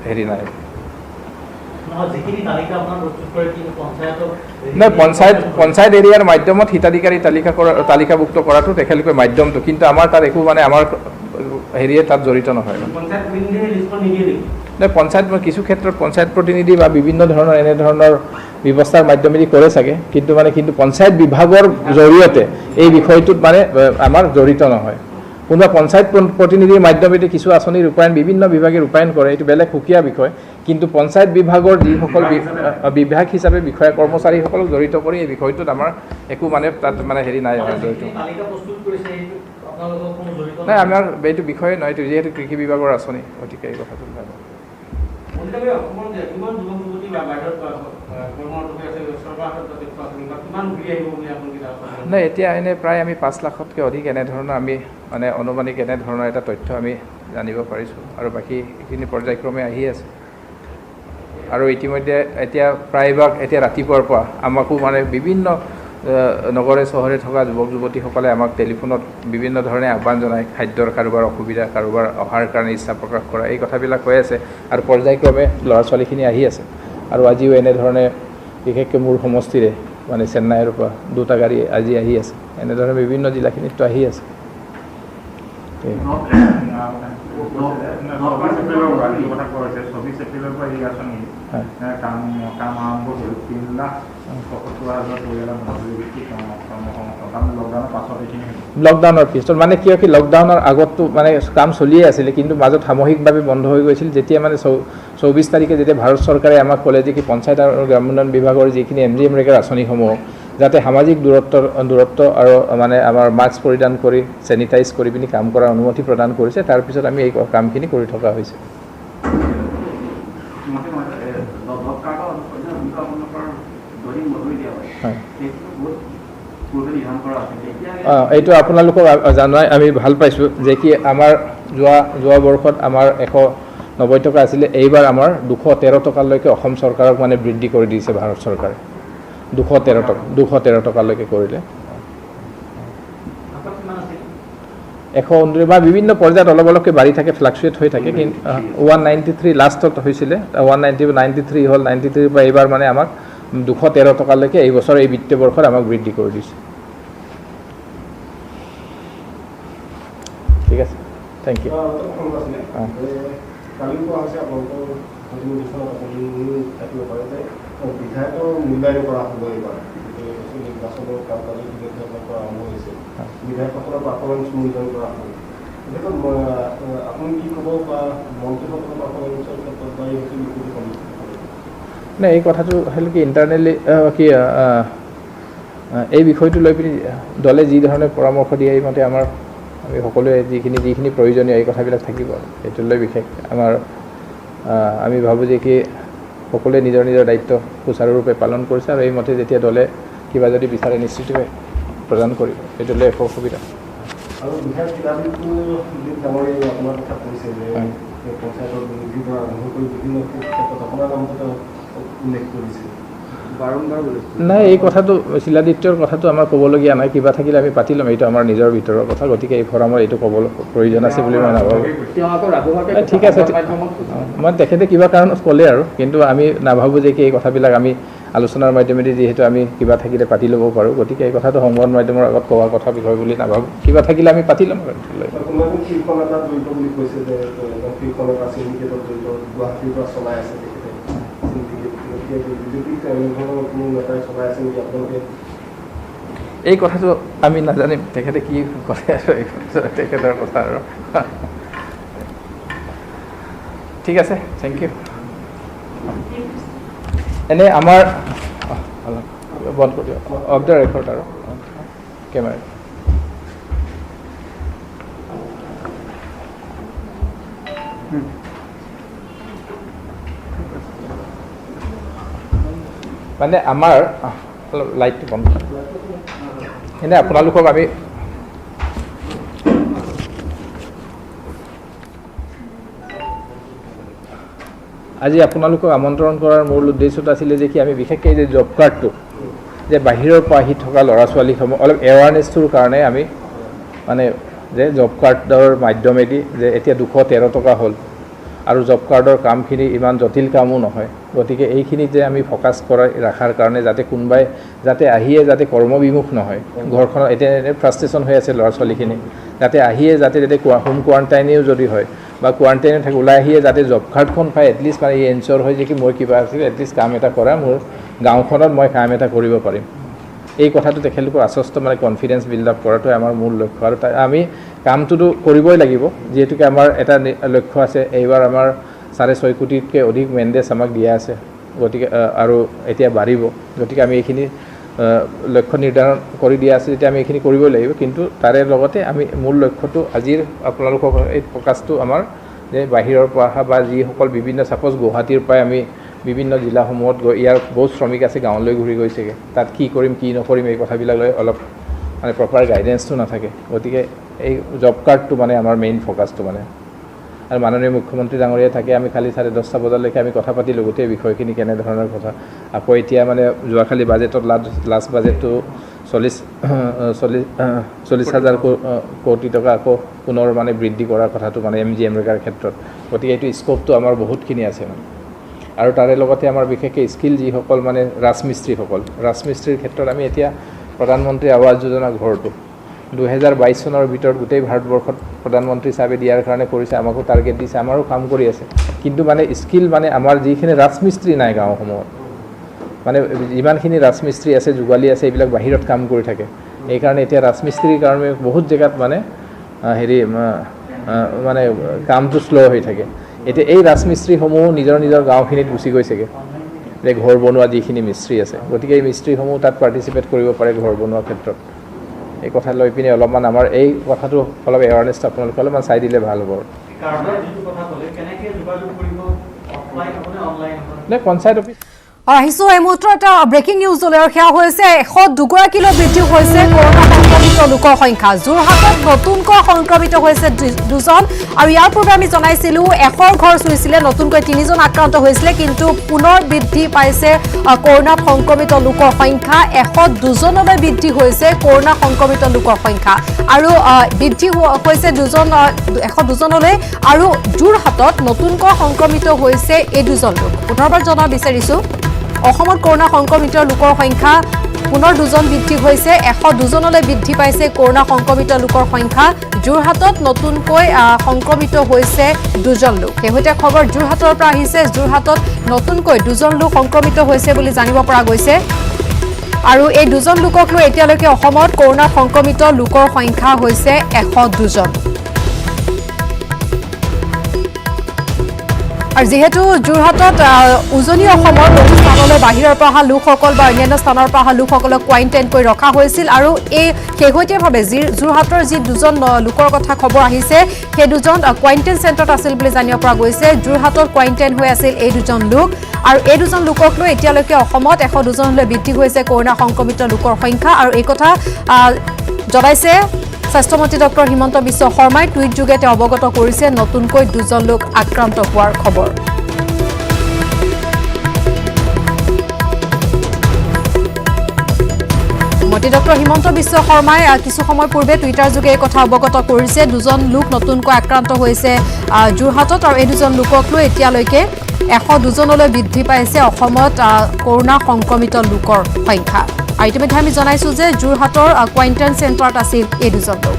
হেৰি নাই নাই পঞ্চায়ত এৰিয়াৰ মাধ্যমত হিতাধিকাৰী তালিকাভুক্ত কৰাটো তেখেতলোকে মাধ্যমটো কিন্তু আমাৰ তাত একো মানে আমাৰ হেৰিয়ে তাত জড়িত নহয় নাই পঞ্চায়ত কিছু ক্ষেত্ৰত পঞ্চায়ত প্ৰতিনিধি বা বিভিন্ন ধৰণৰ এনেধৰণৰ ব্যৱস্থাৰ মাধ্যমেদি কৰে চাগে কিন্তু পঞ্চায়ত বিভাগৰ জৰিয়তে এই বিষয়টোত মানে আমাৰ জড়িত নহয় কোনোবা পঞ্চায়ত প্ৰতিনিধিৰ মাধ্যমেদি কিছু আঁচনি ৰূপায়ণ বিভিন্ন বিভাগে ৰূপায়ণ কৰে এইটো বেলেগ সুকীয়া বিষয় কিন্তু পঞ্চায়ত বিভাগৰ যিসকল বিভাগ হিচাপে বিষয়া কৰ্মচাৰীসকলক জড়িত কৰি এই বিষয়টোত আমাৰ একো মানে তাত মানে হেৰি নাই জড়িত নাই আমাৰ এইটো বিষয়ে নহয় এইটো যিহেতু কৃষি বিভাগৰ আঁচনি গতিকে এই কথাটো নাই এতিয়া এনে প্ৰায় আমি 5 লাখতকৈ অধিক এনেধৰণৰ আমি মানে অনুমানিক এনেধৰণৰ এটা তথ্য আমি জানিব পাৰিছোঁ আৰু বাকী এইখিনি পৰ্যায়ক্ৰমে আহি আছে আৰু ইতিমধ্যে এতিয়া প্ৰায়ভাগ এতিয়া ৰাতিপুৱাৰ পৰা আমাকো মানে বিভিন্ন নগৰে চহৰে থকা যুৱক যুৱতীসকলে আমাক টেলিফোনত বিভিন্ন ধৰণে আহ্বান জনায় খাদ্যৰ কাৰোবাৰ অসুবিধা কাৰোবাৰ অহাৰ কাৰণে ইচ্ছা প্ৰকাশ কৰা এই কথাবিলাক হৈ আছে আৰু পৰ্যায়ক্ৰমে ল'ৰা ছোৱালীখিনি আহি আছে আৰু আজিও এনেধৰণে বিশেষকৈ মোৰ সমষ্টিৰে মানে চেন্নাইৰ পৰা 2টা গাড়ী আজি আহি আছে এনেধৰণে বিভিন্ন জিলাখিনিতো আহি আছে লকডাউনৰ পিছত মানে কিয় কি লকডাউনৰ আগততো মানে কাম চলিয়ে আছিলে কিন্তু মাজত সামূহিকভাৱে বন্ধ হৈ গৈছিল যেতিয়া মানে 24 তাৰিখে যেতিয়া ভাৰত চৰকাৰে আমাক ক'লে যে কি পঞ্চায়ত আৰু গ্ৰাম উন্নয়ন বিভাগৰ যিখিনি MGMৰেগাৰ আঁচনিসমূহ যাতে সামাজিক দূৰত্ব আৰু মানে আমাৰ মাস্ক পৰিধান কৰি চেনিটাইজ কৰি পিনি কাম কৰাৰ অনুমতি প্ৰদান কৰিছে তাৰপিছত আমি এই কামখিনি কৰি থকা হৈছে এইটো আপোনালোকক জনাই আমি ভাল পাইছোঁ যে কি আমাৰ যোৱা বৰ্ষত আমাৰ 190 টকা আছিলে এইবাৰ আমাৰ 213 টকালৈকে অসম চৰকাৰক মানে বৃদ্ধি কৰি দিছে ভাৰত চৰকাৰে 213 টকালৈকে কৰিলে 119 বা বিভিন্ন পৰ্যায়ত অলপ অলপকৈ বাঢ়ি থাকে ফ্লাকচুৱেট হৈ থাকে কিন্তু 193 লাষ্টত হৈছিলে 193 হ'ল 93 পৰা এইবাৰ মানে আমাক 213 টকালৈকে এই বছৰ এই বিত্তীয় বৰ্ষত আমাক বৃদ্ধি কৰি দিছে ঠিক আছে থেংক ইউ বিধায়কৰ মূল্যায়ন কৰা হ'ব এইবাৰ নিৰ্বাচনৰ কাম কাজৰ আৰম্ভ হৈছে বিধায়কসকলৰ পাৰফৰ্মেঞ্চ মূল্যায়ন কৰা হ'ব আপুনি কি ক'ব বা মন্ত্ৰীসকলৰ পাৰফৰ্মেঞ্চৰ ক্ষেত্ৰত বা এই নাই এই কথাটো হ'ল কি ইণ্টাৰনেলি কি এই বিষয়টো লৈ পিনি দলে যি ধৰণে পৰামৰ্শ দিয়ে এইমতে আমাৰ আমি সকলোৱে যিখিনি প্ৰয়োজনীয় এই কথাবিলাক থাকিব এইটো লৈ বিশেষ আমাৰ আমি ভাবোঁ যে কি সকলোৱে নিজৰ দায়িত্ব সুচাৰুৰূপে পালন কৰিছে আৰু এইমতে যেতিয়া দলে কিবা যদি বিচাৰে নিশ্চিতভাৱে প্ৰদান কৰিব সেইটো লৈ একো অসুবিধা আৰু বিধায়ক আপোনাৰ কথা কৈছে যে পঞ্চায়তৰ বিৰোধীৰ পৰা আৰম্ভ কৰি বিভিন্ন ক্ষেত্ৰত আপোনাৰ নামটো উল্লেখ কৰিছে নাই এই কথাটো শিলাদিত্যৰ কথাটো আমাৰ ক'বলগীয়া নাই কিবা থাকিলে আমি পাতি ল'ম এইটো আমাৰ নিজৰ ভিতৰৰ কথা গতিকে এই ফৰামৰ এইটো ক'ব প্ৰয়োজন আছে বুলি মই নাভাবোঁ ঠিক আছে মই তেখেতে কিবা কাৰণত ক'লে আৰু কিন্তু আমি নাভাবোঁ যে কি এই কথাবিলাক আমি আলোচনাৰ মাধ্যমেদি যিহেতু আমি কিবা থাকিলে পাতি ল'ব পাৰোঁ গতিকে এই কথাটো সংবাদ মাধ্যমৰ আগত কোৱা কথা বিষয় বুলি নাভাবোঁ কিবা থাকিলে আমি পাতি ল'ম আৰু এই কথাটো আমি নাজানিম তেখেতে কি কৰে আৰু তেখেতৰ কথা আৰু ঠিক আছে থেংক ইউ এনে আমাৰ বন্ধ কৰি দিয়ক অফ দ্য ৰেকৰ্ড আৰু কেমেৰা মানে আমাৰ লাইটটো বন্ধ এনে আপোনালোকক আমি আজি আপোনালোকক আমন্ত্ৰণ কৰাৰ মূল উদ্দেশ্যটো আছিলে যে কি আমি বিশেষকৈ যে জব কাৰ্ডটো যে বাহিৰৰ পৰা আহি থকা ল'ৰা ছোৱালীসমূহ অলপ এৱাৰনেছটোৰ কাৰণে আমি মানে যে জব কাৰ্ডৰ মাধ্যমেদি যে এতিয়া 213 টকা হ'ল আৰু জব কাৰ্ডৰ কামখিনি ইমান জটিল কামো নহয় গতিকে এইখিনি যে আমি ফ'কাছ কৰা ৰাখাৰ কাৰণে যাতে কোনোবাই যাতে আহিয়ে যাতে কৰ্মবিমুখ নহয় ঘৰখনত এতিয়া ফ্ৰাষ্ট্ৰেশ্যন হৈ আছে ল'ৰা ছোৱালীখিনি যাতে আহিয়ে যাতে হোম কোৱাৰেণ্টাইনেও যদি হয় বা কোৱাৰেণ্টাইনে থাকে ওলাই আহিয়ে যাতে জব কাৰ্ডখন পাই এটলিষ্ট মানে এই এনচিয়ৰ হয় যে কি মই কিবা আছিল এটলিষ্ট কাম এটা কৰা মোৰ গাঁওখনত মই কাম এটা কৰিব পাৰিম এই কথাটো তেখেতলোকৰ আশ্বস্ত মানে কনফিডেঞ্চ বিল্ড আপ কৰাটো আমাৰ মূল লক্ষ্য আৰু আমি কামটোতো কৰিবই লাগিব যিহেতুকে আমাৰ এটা লক্ষ্য আছে এইবাৰ আমাৰ 6.5 কোটিতকৈ অধিক মেণ্ডেজ আমাক দিয়া আছে গতিকে আৰু এতিয়া বাঢ়িব গতিকে আমি এইখিনি লক্ষ্য নিৰ্ধাৰণ কৰি দিয়া আছে যেতিয়া আমি এইখিনি কৰিবই লাগিব কিন্তু তাৰে লগতে আমি মূল লক্ষ্যটো আজিৰ আপোনালোকৰ এই ফ'কাছটো আমাৰ যে বাহিৰৰ পৰা অহা বা যিসকল বিভিন্ন ছাপ'জ গুৱাহাটীৰ পৰাই আমি বিভিন্ন জিলাসমূহত গৈ ইয়াৰ বহুত শ্ৰমিক আছে গাঁৱলৈ ঘূৰি গৈছেগৈ তাত কি কৰিম কি নকৰিম এই কথাবিলাক লৈ অলপ মানে প্ৰপাৰ গাইডেঞ্চটো নাথাকে গতিকে এই জব কাৰ্ডটো মানে আমাৰ মেইন ফ'কাছটো মানে আৰু মাননীয় মুখ্যমন্ত্ৰী ডাঙৰীয়া থাকে আমি খালি 10:30 বজালৈকে আমি কথা পাতিলোঁ গোটেই বিষয়খিনি কেনেধৰণৰ কথা আকৌ এতিয়া মানে যোৱাকালি বাজেটত লাষ্ট বাজেটটো 40,000 কোটি টকা আকৌ পুনৰ মানে বৃদ্ধি কৰাৰ কথাটো মানে MGMৰেগাৰ ক্ষেত্ৰত গতিকে এইটো স্ক'পটো আমাৰ বহুতখিনি আছে মানে আৰু তাৰে লগতে আমাৰ বিশেষকৈ স্কিল যিসকল মানে ৰাজমিস্ত্ৰীৰ ক্ষেত্ৰত আমি এতিয়া প্ৰধানমন্ত্ৰী আৱাস যোজনা ঘৰটো 2022 চনৰ ভিতৰত গোটেই ভাৰতবৰ্ষত প্ৰধানমন্ত্ৰী হিচাপে দিয়াৰ কাৰণে কৰিছে আমাকো টাৰ্গেট দিছে আমাৰো কাম কৰি আছে কিন্তু মানে স্কিল মানে আমাৰ যিখিনি ৰাজমিস্ত্ৰী নাই গাঁওসমূহত মানে যিমানখিনি ৰাজমিস্ত্ৰী আছে যোগালী আছে এইবিলাক বাহিৰত কাম কৰি থাকে এইকাৰণে এতিয়া ৰাজমিস্ত্ৰীৰ কাৰণে বহুত জেগাত মানে মানে কামটো শ্ল' হৈ থাকে এতিয়া এই ৰাজমিস্ত্ৰীসমূহ নিজৰ গাঁওখিনিত গুচি গৈছেগৈ যে ঘৰ বনোৱা যিখিনি মিস্ত্ৰী আছে গতিকে এই মিস্ত্ৰীসমূহ তাত পাৰ্টিচিপেট কৰিব পাৰে ঘৰ বনোৱাৰ ক্ষেত্ৰত এই কথা লৈ পিনে অলপমান আমাৰ এই কথাটো অলপ এৱাৰনেছটো আপোনালোকে অলপমান চাই দিলে ভাল হ'ব নে পঞ্চায়ত অফিচ আহিছো এই মুহূৰ্তত এটা ব্ৰেকিং নিউজ ওলাইছে সেয়া হৈছে 102গৰাকীলৈ বৃদ্ধি হৈছে কৰোনা সংক্ৰমিত লোকৰ সংখ্যা যোৰহাটত নতুনকৈ সংক্ৰমিত হৈছে 2জন আৰু ইয়াৰ পূৰ্বে আমি জনাইছিলোঁ 100 ঘৰ চুইছিলে নতুনকৈ 3জন আক্ৰান্ত হৈছিলে কিন্তু পুনৰ বৃদ্ধি পাইছে কৰোনা সংক্ৰমিত লোকৰ সংখ্যা 102জনলৈ বৃদ্ধি হৈছে কৰোনা সংক্ৰমিত লোকৰ সংখ্যা আৰু বৃদ্ধি হৈছে 102জনলৈ আৰু যোৰহাটত নতুনকৈ সংক্ৰমিত হৈছে এই 2জন লোক পুনৰবাৰ জনাব বিচাৰিছোঁ অসমত কৰোনা সংক্ৰমিত লোকৰ সংখ্যা পুনৰ 2জন বৃদ্ধি হৈছে 102জনলৈ বৃদ্ধি পাইছে কৰোনা সংক্ৰমিত লোকৰ সংখ্যা যোৰহাটত নতুনকৈ সংক্ৰমিত হৈছে 2জন লোক শেহতীয়া খবৰ যোৰহাটৰ পৰা আহিছে যোৰহাটত নতুনকৈ 2জন লোক সংক্ৰমিত হৈছে বুলি জানিব পৰা গৈছে আৰু এই 2জন লোকক লৈ এতিয়ালৈকে অসমত কৰোনা সংক্ৰমিত লোকৰ সংখ্যা হৈছে 102জন আৰু যেহেতু যোৰহাটত উজনি অসমৰ বহু স্থানলৈ বাহিৰৰ পৰা অহা লোকসকল বা অন্যান্য স্থানৰ পৰা অহা লোকসকলক কোৱাৰেণ্টাইন কৰি ৰখা হৈছিল আৰু এই শেহতীয়াভাৱে যোৰহাটৰ যি 2জন লোকৰ কথা খবৰ আহিছে সেই 2জন কোৱাৰেণ্টাইন চেণ্টাৰত আছিল বুলি জানিব পৰা গৈছে যোৰহাটত কোৱাৰেণ্টাইন হৈ আছিল এই 2জন লোক আৰু এই 2জন লোকক লৈ এতিয়ালৈকে অসমত 102জনলৈ বৃদ্ধি হৈছে কৰোনা সংক্ৰমিত লোকৰ সংখ্যা আৰু এই কথা জনাইছে স্বাস্থ্যমন্ত্ৰী ডক্টৰ হিমন্ত বিশ্ব শৰ্মাই টুইট যোগে তেওঁ অৱগত কৰিছে নতুনকৈ 2জন লোক আক্ৰান্ত হোৱাৰ খবৰ ডক্টৰ হিমন্ত বিশ্ব শৰ্মাই কিছু সময় পূৰ্বে টুইটাৰ যোগে এই কথা অৱগত কৰিছে। 2জন লোক নতুনকৈ আক্ৰান্ত হৈছে যোৰহাটত আৰু এই 2জন লোকক লৈ এতিয়ালৈকে 102জনলৈ বৃদ্ধি পাইছে অসমত কৰোনা সংক্ৰমিত লোকৰ সংখ্যা। আৰু ইতিমধ্যে আমি জনাইছো যে যোৰহাটৰ কোৱাৰেণ্টাইন চেণ্টাৰত আছিল এই 2জন লোক।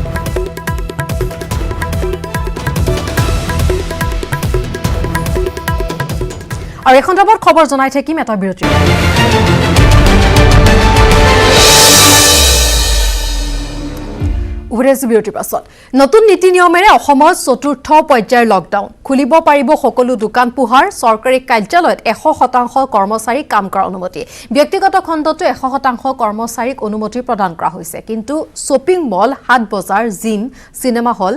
আৰু এই সন্দৰ্ভত খবৰ জনাই থাকিম এটা বিৰতিৰ বিৰতিৰ পাছত। নতুন নীতি নিয়মেৰে অসমত চতুৰ্থ পৰ্যায়ৰ লকডাউন খুলিব পাৰিব সকলো দোকান পোহাৰ। চৰকাৰী কাৰ্যালয়ত 100% কৰ্মচাৰীক কাম কৰাৰ অনুমতি। ব্যক্তিগত খণ্ডতো 100% কৰ্মচাৰীক অনুমতি প্ৰদান কৰা হৈছে। কিন্তু শ্বপিং মল, হাট বজাৰ, জিম, চিনেমা হল,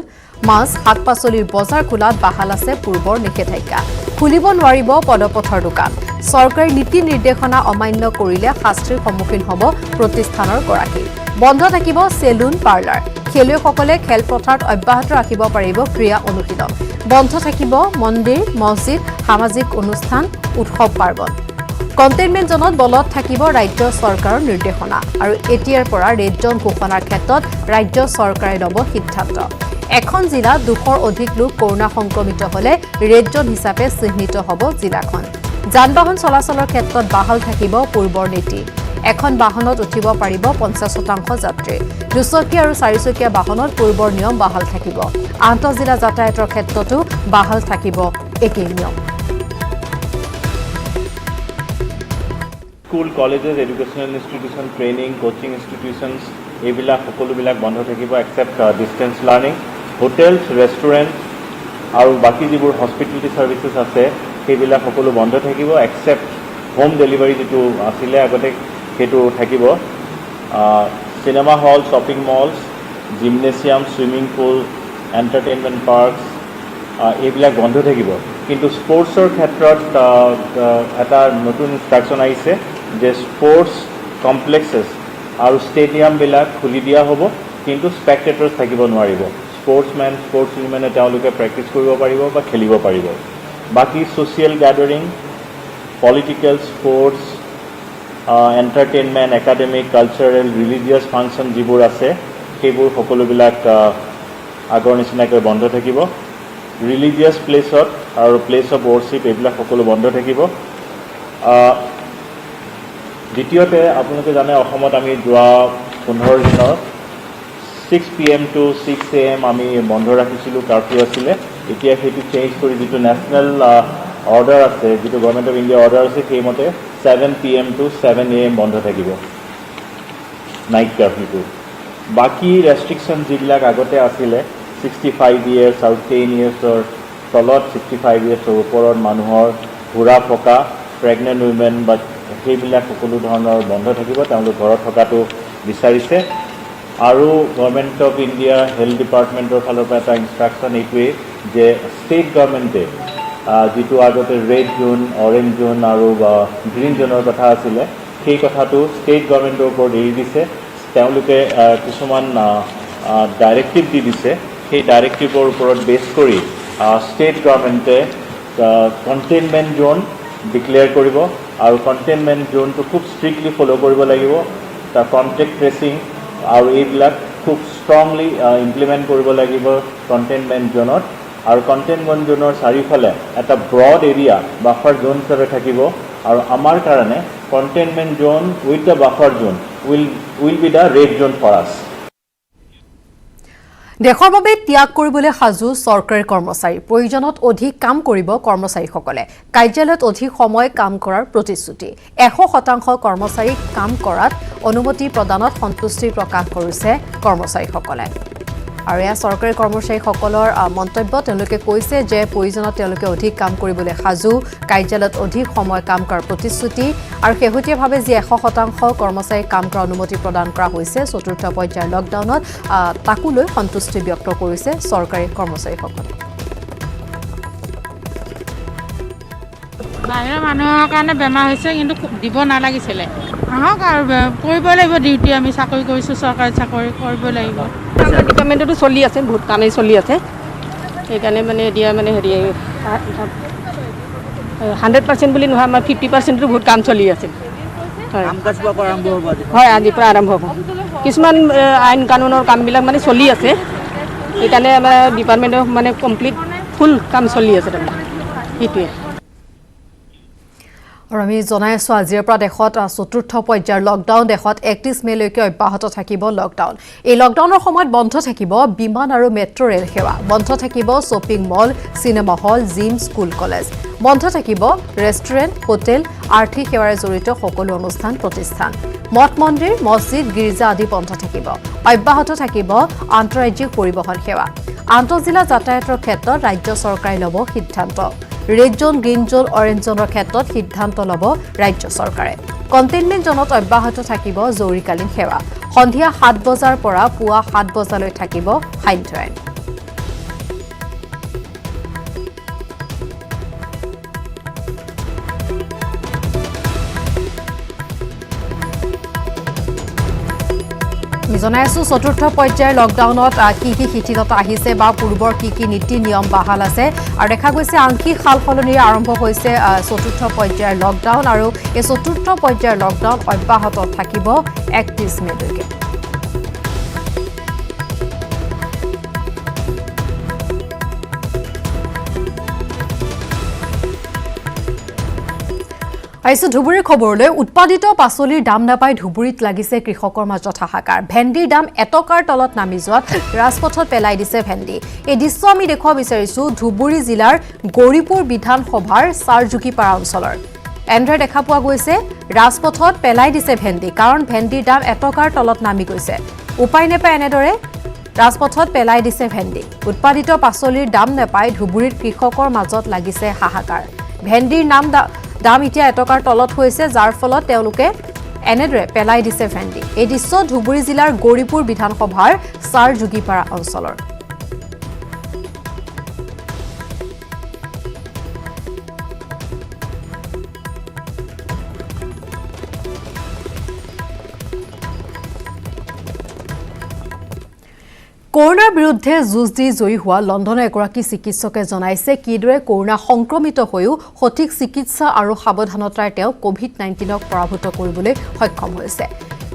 মাছ, শাক পাচলিৰ বজাৰ খোলাত বাহাল আছে পূৰ্বৰ নিষেধাজ্ঞা। খুলিব নোৱাৰিব পদপথৰ দোকান। চৰকাৰী নীতি নিৰ্দেশনা অমান্য কৰিলে শাস্তিৰ সন্মুখীন হ'ব প্ৰতিষ্ঠানৰ গৰাকী। বন্ধ থাকিব চেলুন, পাৰ্লাৰ। খেলুৱৈসকলে খেলপথাৰত অব্যাহত ৰাখিব পাৰিব ক্ৰীড়া অনুশীলন। বন্ধ থাকিব মন্দিৰ, মছজিদ, সামাজিক অনুষ্ঠান, উৎসৱ পাৰ্বণ। কণ্টেইনমেণ্ট জোনত বলত থাকিব ৰাজ্য চৰকাৰৰ নিৰ্দেশনা। আৰু এতিয়াৰ পৰা ৰেড জোন ঘোষণাৰ ক্ষেত্ৰত ৰাজ্য চৰকাৰে ল'ব সিদ্ধান্ত। এখন জিলাত 200ৰ অধিক লোক কৰোনা সংক্ৰমিত হ'লে ৰেড জোন হিচাপে চিহ্নিত হ'ব জিলাখন। যান বাহন চলাচলৰ ক্ষেত্ৰত বাহাল থাকিব পূৰ্বৰ নীতি। এখন বাহনত উঠিব পাৰিব 50% যাত্ৰী। দুচকীয়া আৰু চাৰিচকীয়া বাহনত পূৰ্বৰ নিয়ম বাহাল থাকিব। আন্তঃজিলা যাতায়াতৰ ক্ষেত্ৰতো বাহাল থাকিব একেই নিয়ম। School, colleges, educational institution, training, coaching institutions এইবিলাক সকলোবিলাক বন্ধ থাকিব except distance learning. Hotels, restaurant আৰু বাকী যিবোৰ হস্পিটেলিটি ছাৰ্ভিচেছ আছে সেইবিলাক সকলো বন্ধ থাকিব এক্সেপ্ট হোম ডেলিভাৰী যিটো আছিলে আগতে সেইটো থাকিব। Cinema hall, shopping moles, gymnasium, swimming pool, entertainment parks এইবিলাক বন্ধ থাকিব। কিন্তু স্পৰ্টছৰ ক্ষেত্ৰত এটা নতুন ইনষ্ট্ৰাকশ্যন আহিছে যে স্পৰ্টছ কমপ্লেক্সেছ আৰু ষ্টেডিয়ামবিলাক খুলি দিয়া হ'ব, কিন্তু স্পেক্টেটৰ্ছ থাকিব নোৱাৰিব। স্পৰ্টছমেন, স্পৰ্টছ উইমেনে তেওঁলোকে প্ৰেক্টিছ কৰিব পাৰিব বা খেলিব পাৰিব। বাকী social gathering, political, sports, entertainment, academic, cultural, religious function যিবোৰ আছে সেইবোৰ সকলোবিলাক আগৰ নিচিনাকৈ বন্ধ থাকিব। ৰিলিজিয়াছ প্লেচত আৰু প্লেচ অফ ৱৰ্শ্বিপ এইবিলাক সকলো বন্ধ থাকিব। দ্বিতীয়তে আপোনালোকে জানে অসমত আমি যোৱা 15 দিনৰ 6 PM to 6 AM আমি বন্ধ ৰাখিছিলোঁ, কাৰ্ফিউ আছিলে। এতিয়া সেইটো চেঞ্জ কৰি যিটো নেশ্যনেল অৰ্ডাৰ আছে, যিটো গভৰ্ণমেণ্ট অফ ইণ্ডিয়া অৰ্ডাৰ আছে সেইমতে 7 PM to 7 AM বন্ধ থাকিব নাইট কাৰ্ফিউটো। বাকী ৰেষ্ট্ৰিকশ্যন যিবিলাক আগতে আছিলে 65 years আৰু 10 yearsৰ তলত 65 yearsৰ ওপৰত মানুহৰ ঘূৰা পকা, প্ৰেগনেণ্ট উইমেন বা সেইবিলাক সকলো ধৰণৰ বন্ধ থাকিব। তেওঁলোক ঘৰত থকাটো বিচাৰিছে। আৰু গভৰ্ণমেণ্ট অফ ইণ্ডিয়া হেল্থ ডিপাৰ্টমেণ্টৰ ফালৰ পৰা এটা ইনষ্ট্ৰাকশ্যন এইটোৱেই যে ষ্টেট গভৰ্ণমেণ্টে যিটো আগতে ৰেড জোন, অৰেঞ্জ জোন আৰু গ্ৰীণ জোনৰ কথা আছিলে সেই কথাটো ষ্টেট গভৰ্ণমেণ্টৰ ওপৰত এৰি দিছে। তেওঁলোকে কিছুমান ডাইৰেক্টিভ দি দিছে। সেই ডাইৰেক্টিভৰ ওপৰত বেছ কৰি ষ্টেট গভৰ্ণমেণ্টে কণ্টেইনমেণ্ট জোন ডিক্লেয়াৰ কৰিব আৰু কণ্টেইনমেণ্ট জোনটো খুব ষ্ট্ৰিক্টলি ফ'ল' কৰিব লাগিব। তাৰ কণ্টেক্ট ট্ৰেচিং আৰু এইবিলাক খুব ষ্ট্ৰংলি ইমপ্লিমেণ্ট কৰিব লাগিব কণ্টেইনমেণ্ট জোনত। আৰু কণ্টেইনমেণ্ট জোনৰ চাৰিওফালে এটা ব্ৰড এৰিয়া বাফাৰ জোন হিচাপে থাকিব। আৰু আমাৰ কাৰণে containment zone with the buffer zone will be the red zone for us. দেশৰ বাবে ত্যাগ কৰিবলৈ সাজু চৰকাৰী কৰ্মচাৰী। প্ৰয়োজনত অধিক কাম কৰিব কৰ্মচাৰীসকলে। কাৰ্যালয়ত অধিক সময় কাম কৰাৰ প্ৰতিশ্ৰুতি। 100% কৰ্মচাৰীক কাম কৰাত অনুমতি প্ৰদানত সন্তুষ্টি প্ৰকাশ কৰিছে কৰ্মচাৰীসকলে। আৰু এয়া চৰকাৰী কৰ্মচাৰীসকলৰ মন্তব্য। তেওঁলোকে কৈছে যে প্ৰয়োজনত তেওঁলোকে অধিক কাম কৰিবলৈ সাজু, কাৰ্যালয়ত অধিক সময় কাম কৰাৰ প্ৰতিশ্ৰুতি। আৰু শেহতীয়াভাৱে যি 100% কৰ্মচাৰীক কাম কৰাৰ অনুমতি প্ৰদান কৰা হৈছে চতুৰ্থ পৰ্যায়ৰ লকডাউনত, তাকো লৈ সন্তুষ্টি ব্যক্ত কৰিছে চৰকাৰী কৰ্মচাৰীসকলে। বাহিৰৰ মানুহৰ কাৰণে বেমাৰ হৈছে, কিন্তু দিব নালাগিছিলে। আহক আৰু কৰিব লাগিব ডিউটি। আমি চাকৰি কৰিছোঁ, চৰকাৰী চাকৰি কৰিব লাগিব। ডিপাৰ্টমেণ্টতো চলি আছে, বহুত কামেই চলি আছে। সেইকাৰণে মানে এতিয়া মানে হেৰি 100% বুলি নহয়, আমাৰ 50%তো বহুত কাম চলি আছে। হয় আজিৰ পৰা আৰম্ভ হ'ব কিছুমান আইন কানুনৰ কামবিলাক মানে চলি আছে সেইকাৰণে আমাৰ ডিপাৰ্টমেণ্টৰ মানে কমপ্লিট ফুল কাম চলি আছে তাৰমানে সেইটোৱে আৰু আমি জনাই আছোঁ আজিৰ পৰা দেশত চতুৰ্থ পৰ্যায়ৰ লকডাউন দেশত 31 মেলৈকে অব্যাহত থাকিব লকডাউন এই লকডাউনৰ সময়ত বন্ধ থাকিব বিমান আৰু মেট্ৰ' ৰেল সেৱা বন্ধ থাকিব shopping mall cinema hall gym school college বন্ধ থাকিব ৰেষ্টুৰেণ্ট হোটেল আৰ্থিক সেৱাৰে জড়িত সকলো অনুষ্ঠান প্ৰতিষ্ঠান মঠ মন্দিৰ মছজিদ গীৰ্জা আদি বন্ধ থাকিব অব্যাহত থাকিব আন্তঃৰাজ্যিক পৰিবহণ সেৱা আন্তঃজিলা যাতায়াতৰ ক্ষেত্ৰত ৰাজ্য চৰকাৰে ল'ব সিদ্ধান্ত ৰেড জোন গ্ৰীণ জোন অৰেঞ্জ জোনৰ ক্ষেত্ৰত সিদ্ধান্ত ল'ব ৰাজ্য চৰকাৰে কণ্টেইনমেণ্ট জোনত অব্যাহত থাকিব জৰুৰীকালীন সেৱা সন্ধিয়া 7 বজাৰ পৰা পুৱা 7 বজালৈ থাকিব সান্ধ্য আইন জনাই আছোঁ চতুৰ্থ পৰ্যায়ৰ লকডাউনত কি শিথিলতা আহিছে বা পূৰ্বৰ কি নীতি নিয়ম বাহাল আছে আৰু দেখা গৈছে আংশিক সাল সলনিৰে আৰম্ভ হৈছে চতুৰ্থ পৰ্যায়ৰ লকডাউন আৰু এই চতুৰ্থ পৰ্যায়ৰ লকডাউন অব্যাহত থাকিব 31 মেলৈকে আহিছোঁ ধুবুৰীৰ খবৰলৈ উৎপাদিত পাচলিৰ দাম নাপাই ধুবুৰীত লাগিছে কৃষকৰ মাজত হাহাকাৰ ভেন্দিৰ দাম এটকাৰ তলত নামি যোৱাত ৰাজপথত পেলাই দিছে ভেন্দি এই দৃশ্য আমি দেখুৱাব বিচাৰিছোঁ ধুবুৰী জিলাৰ গৌৰীপুৰ বিধানসভাৰ চাৰজুকিপাৰা অঞ্চলৰ এনেদৰে দেখা পোৱা গৈছে ৰাজপথত পেলাই দিছে ভেন্দি কাৰণ ভেন্দিৰ দাম এটকাৰ তলত নামি গৈছে উপায় নেপায় এনেদৰে ৰাজপথত পেলাই দিছে ভেন্দি উৎপাদিত পাচলিৰ দাম নাপাই ধুবুৰীত কৃষকৰ মাজত লাগিছে হাহাকাৰ ভেন্দিৰ দাম এতিয়া এটকাৰ তলত হৈছে যাৰ ফলত তেওঁলোকে এনেদৰে পেলাই দিছে ভেন্দি এই দৃশ্য ধুবুৰী জিলাৰ গৌৰীপুৰ বিধানসভাৰ চাৰজুকিপাৰা অঞ্চলৰ কৰোনাৰ বিৰুদ্ধে যুঁজ দি জয়ী হোৱা লণ্ডনৰ এগৰাকী চিকিৎসকে জনাইছে কিদৰে কৰোনা সংক্ৰমিত হৈও সঠিক চিকিৎসা আৰু সাৱধানতাৰে তেওঁ কোভিড-19ক পৰাভূত কৰিবলৈ সক্ষম হৈছে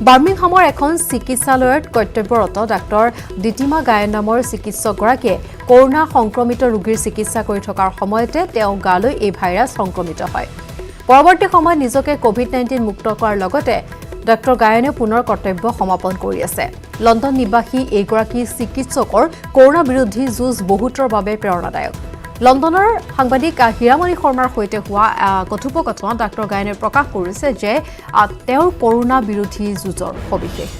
বাৰ্মিংহামৰ এখন চিকিৎসালয়ত কৰ্তব্যৰত ডাক্তৰ দিতিমা গায়ন নামৰ চিকিৎসকগৰাকীয়ে কৰোনা সংক্ৰমিত ৰোগীৰ চিকিৎসা কৰি থকাৰ সময়তে তেওঁ গালৈ এই ভাইৰাছ সংক্ৰমিত হয় পৰৱৰ্তী সময়ত নিজকে কোভিড-19 মুক্ত কৰাৰ লগতে ডাক্তৰ গায়নে পুনৰ কৰ্তব্য সমাপন কৰি আছে লণ্ডন নিবাসী এইগৰাকী চিকিৎসকৰ কৰোনা বিৰোধী যুঁজ বহুতৰ বাবে প্ৰেৰণাদায়ক লণ্ডনৰ সাংবাদিক হীৰামণি শৰ্মাৰ সৈতে হোৱা কথোপকথনত ডাক্তৰ গায়নে প্ৰকাশ কৰিছে যে তেওঁৰ কৰোনা বিৰোধী যুঁজৰ সবিশেষ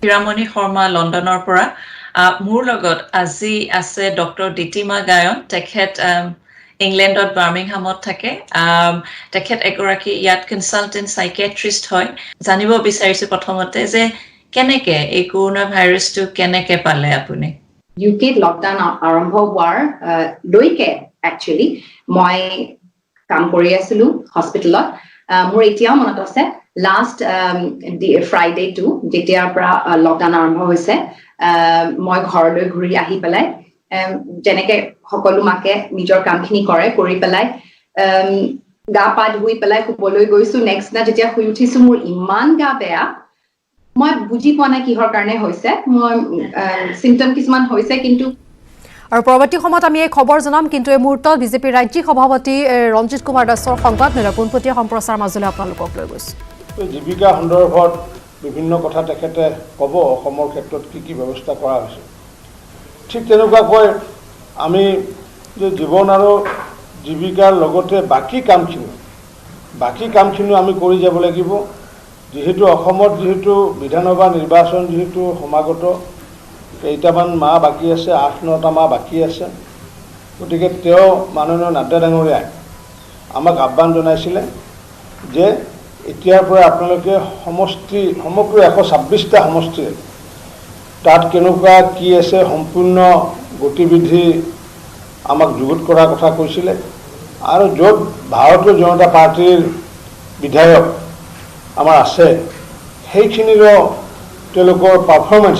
হীৰামণি শৰ্মা লণ্ডনৰ পৰা মোৰ লগত আজি আছে ডক্টৰ দিতিমা গায়ন তেখেত ইংলেণ্ডত বাৰ্মিংহামত থাকে তেখেত এগৰাকী ইয়াত কনসালটেন্ট সাইকিয়াট্ৰিষ্ট হয় জানিব বিচাৰিছো প্ৰথমতে যে কেনেকে এই কৰোনা ভাইৰাছটো কেনেকে পালে আপুনি ইউকে লকডাউন আৰম্ভ হোৱাৰ লৈকে একচুৱেলি মই কাম কৰি আছিলো হস্পিটেলত মোৰ এতিয়াও মনত আছে লাষ্ট ফ্ৰাইডেটো যেতিয়াৰ পৰা লকডাউন আৰম্ভ হৈছে মই ঘৰলৈ ঘূৰি আহি পেলাই যেনেকে সকলো মাকে নিজৰ কামখিনি কৰে কৰি পেলাই গা পা ধুই পেলাই শুবলৈ গৈছো নেক্সট না যেতিয়া শুই উঠিছো মোৰ ইমান গা বেয়া মই বুজি পোৱা নাই কিহৰ কাৰণে হৈছে মই চিম্পটম কিছুমান হৈছে কিন্তু আৰু পৰৱৰ্তী সময়ত আমি এই খবৰ জনাম কিন্তু এই মুহূৰ্তত বিজেপিৰ ৰাজ্যিক সভাপতি ৰঞ্জিত কুমাৰ দাসৰ সংবাদ মেলৰ পোনপটীয়া সম্প্ৰচাৰ মাজলৈ আপোনালোকক লৈ গৈছো জীৱিকা সন্দৰ্ভত বিভিন্ন কথা তেখেতে ক'ব অসমৰ ক্ষেত্ৰত কি ব্যৱস্থা কৰা হৈছে ঠিক তেনেকুৱাকৈ আমি যে জীৱন আৰু জীৱিকাৰ লগতে বাকী কামখিনি আমি কৰি যাব লাগিব যেহেতু অসমত যেহেতু বিধানসভা নিৰ্বাচন যেহেতু সমাগত কেইটামান মাহ বাকী আছে 8-9টা মাহ বাকী আছে গতিকে তেওঁ মাননীয় নাড্ডা ডাঙৰীয়াই আমাক আহ্বান জনাইছিলে যে এতিয়াৰ পৰা আপোনালোকে সমগ্ৰ 126টা সমষ্টিৰ তাত কেনেকুৱা কি আছে সম্পূৰ্ণ গতিবিধি আমাক যুগুত কৰাৰ কথা কৈছিলে আৰু য'ত ভাৰতীয় জনতা পাৰ্টিৰ বিধায়ক আমাৰ আছে সেইখিনিৰো তেওঁলোকৰ পাৰফৰ্মেঞ্চ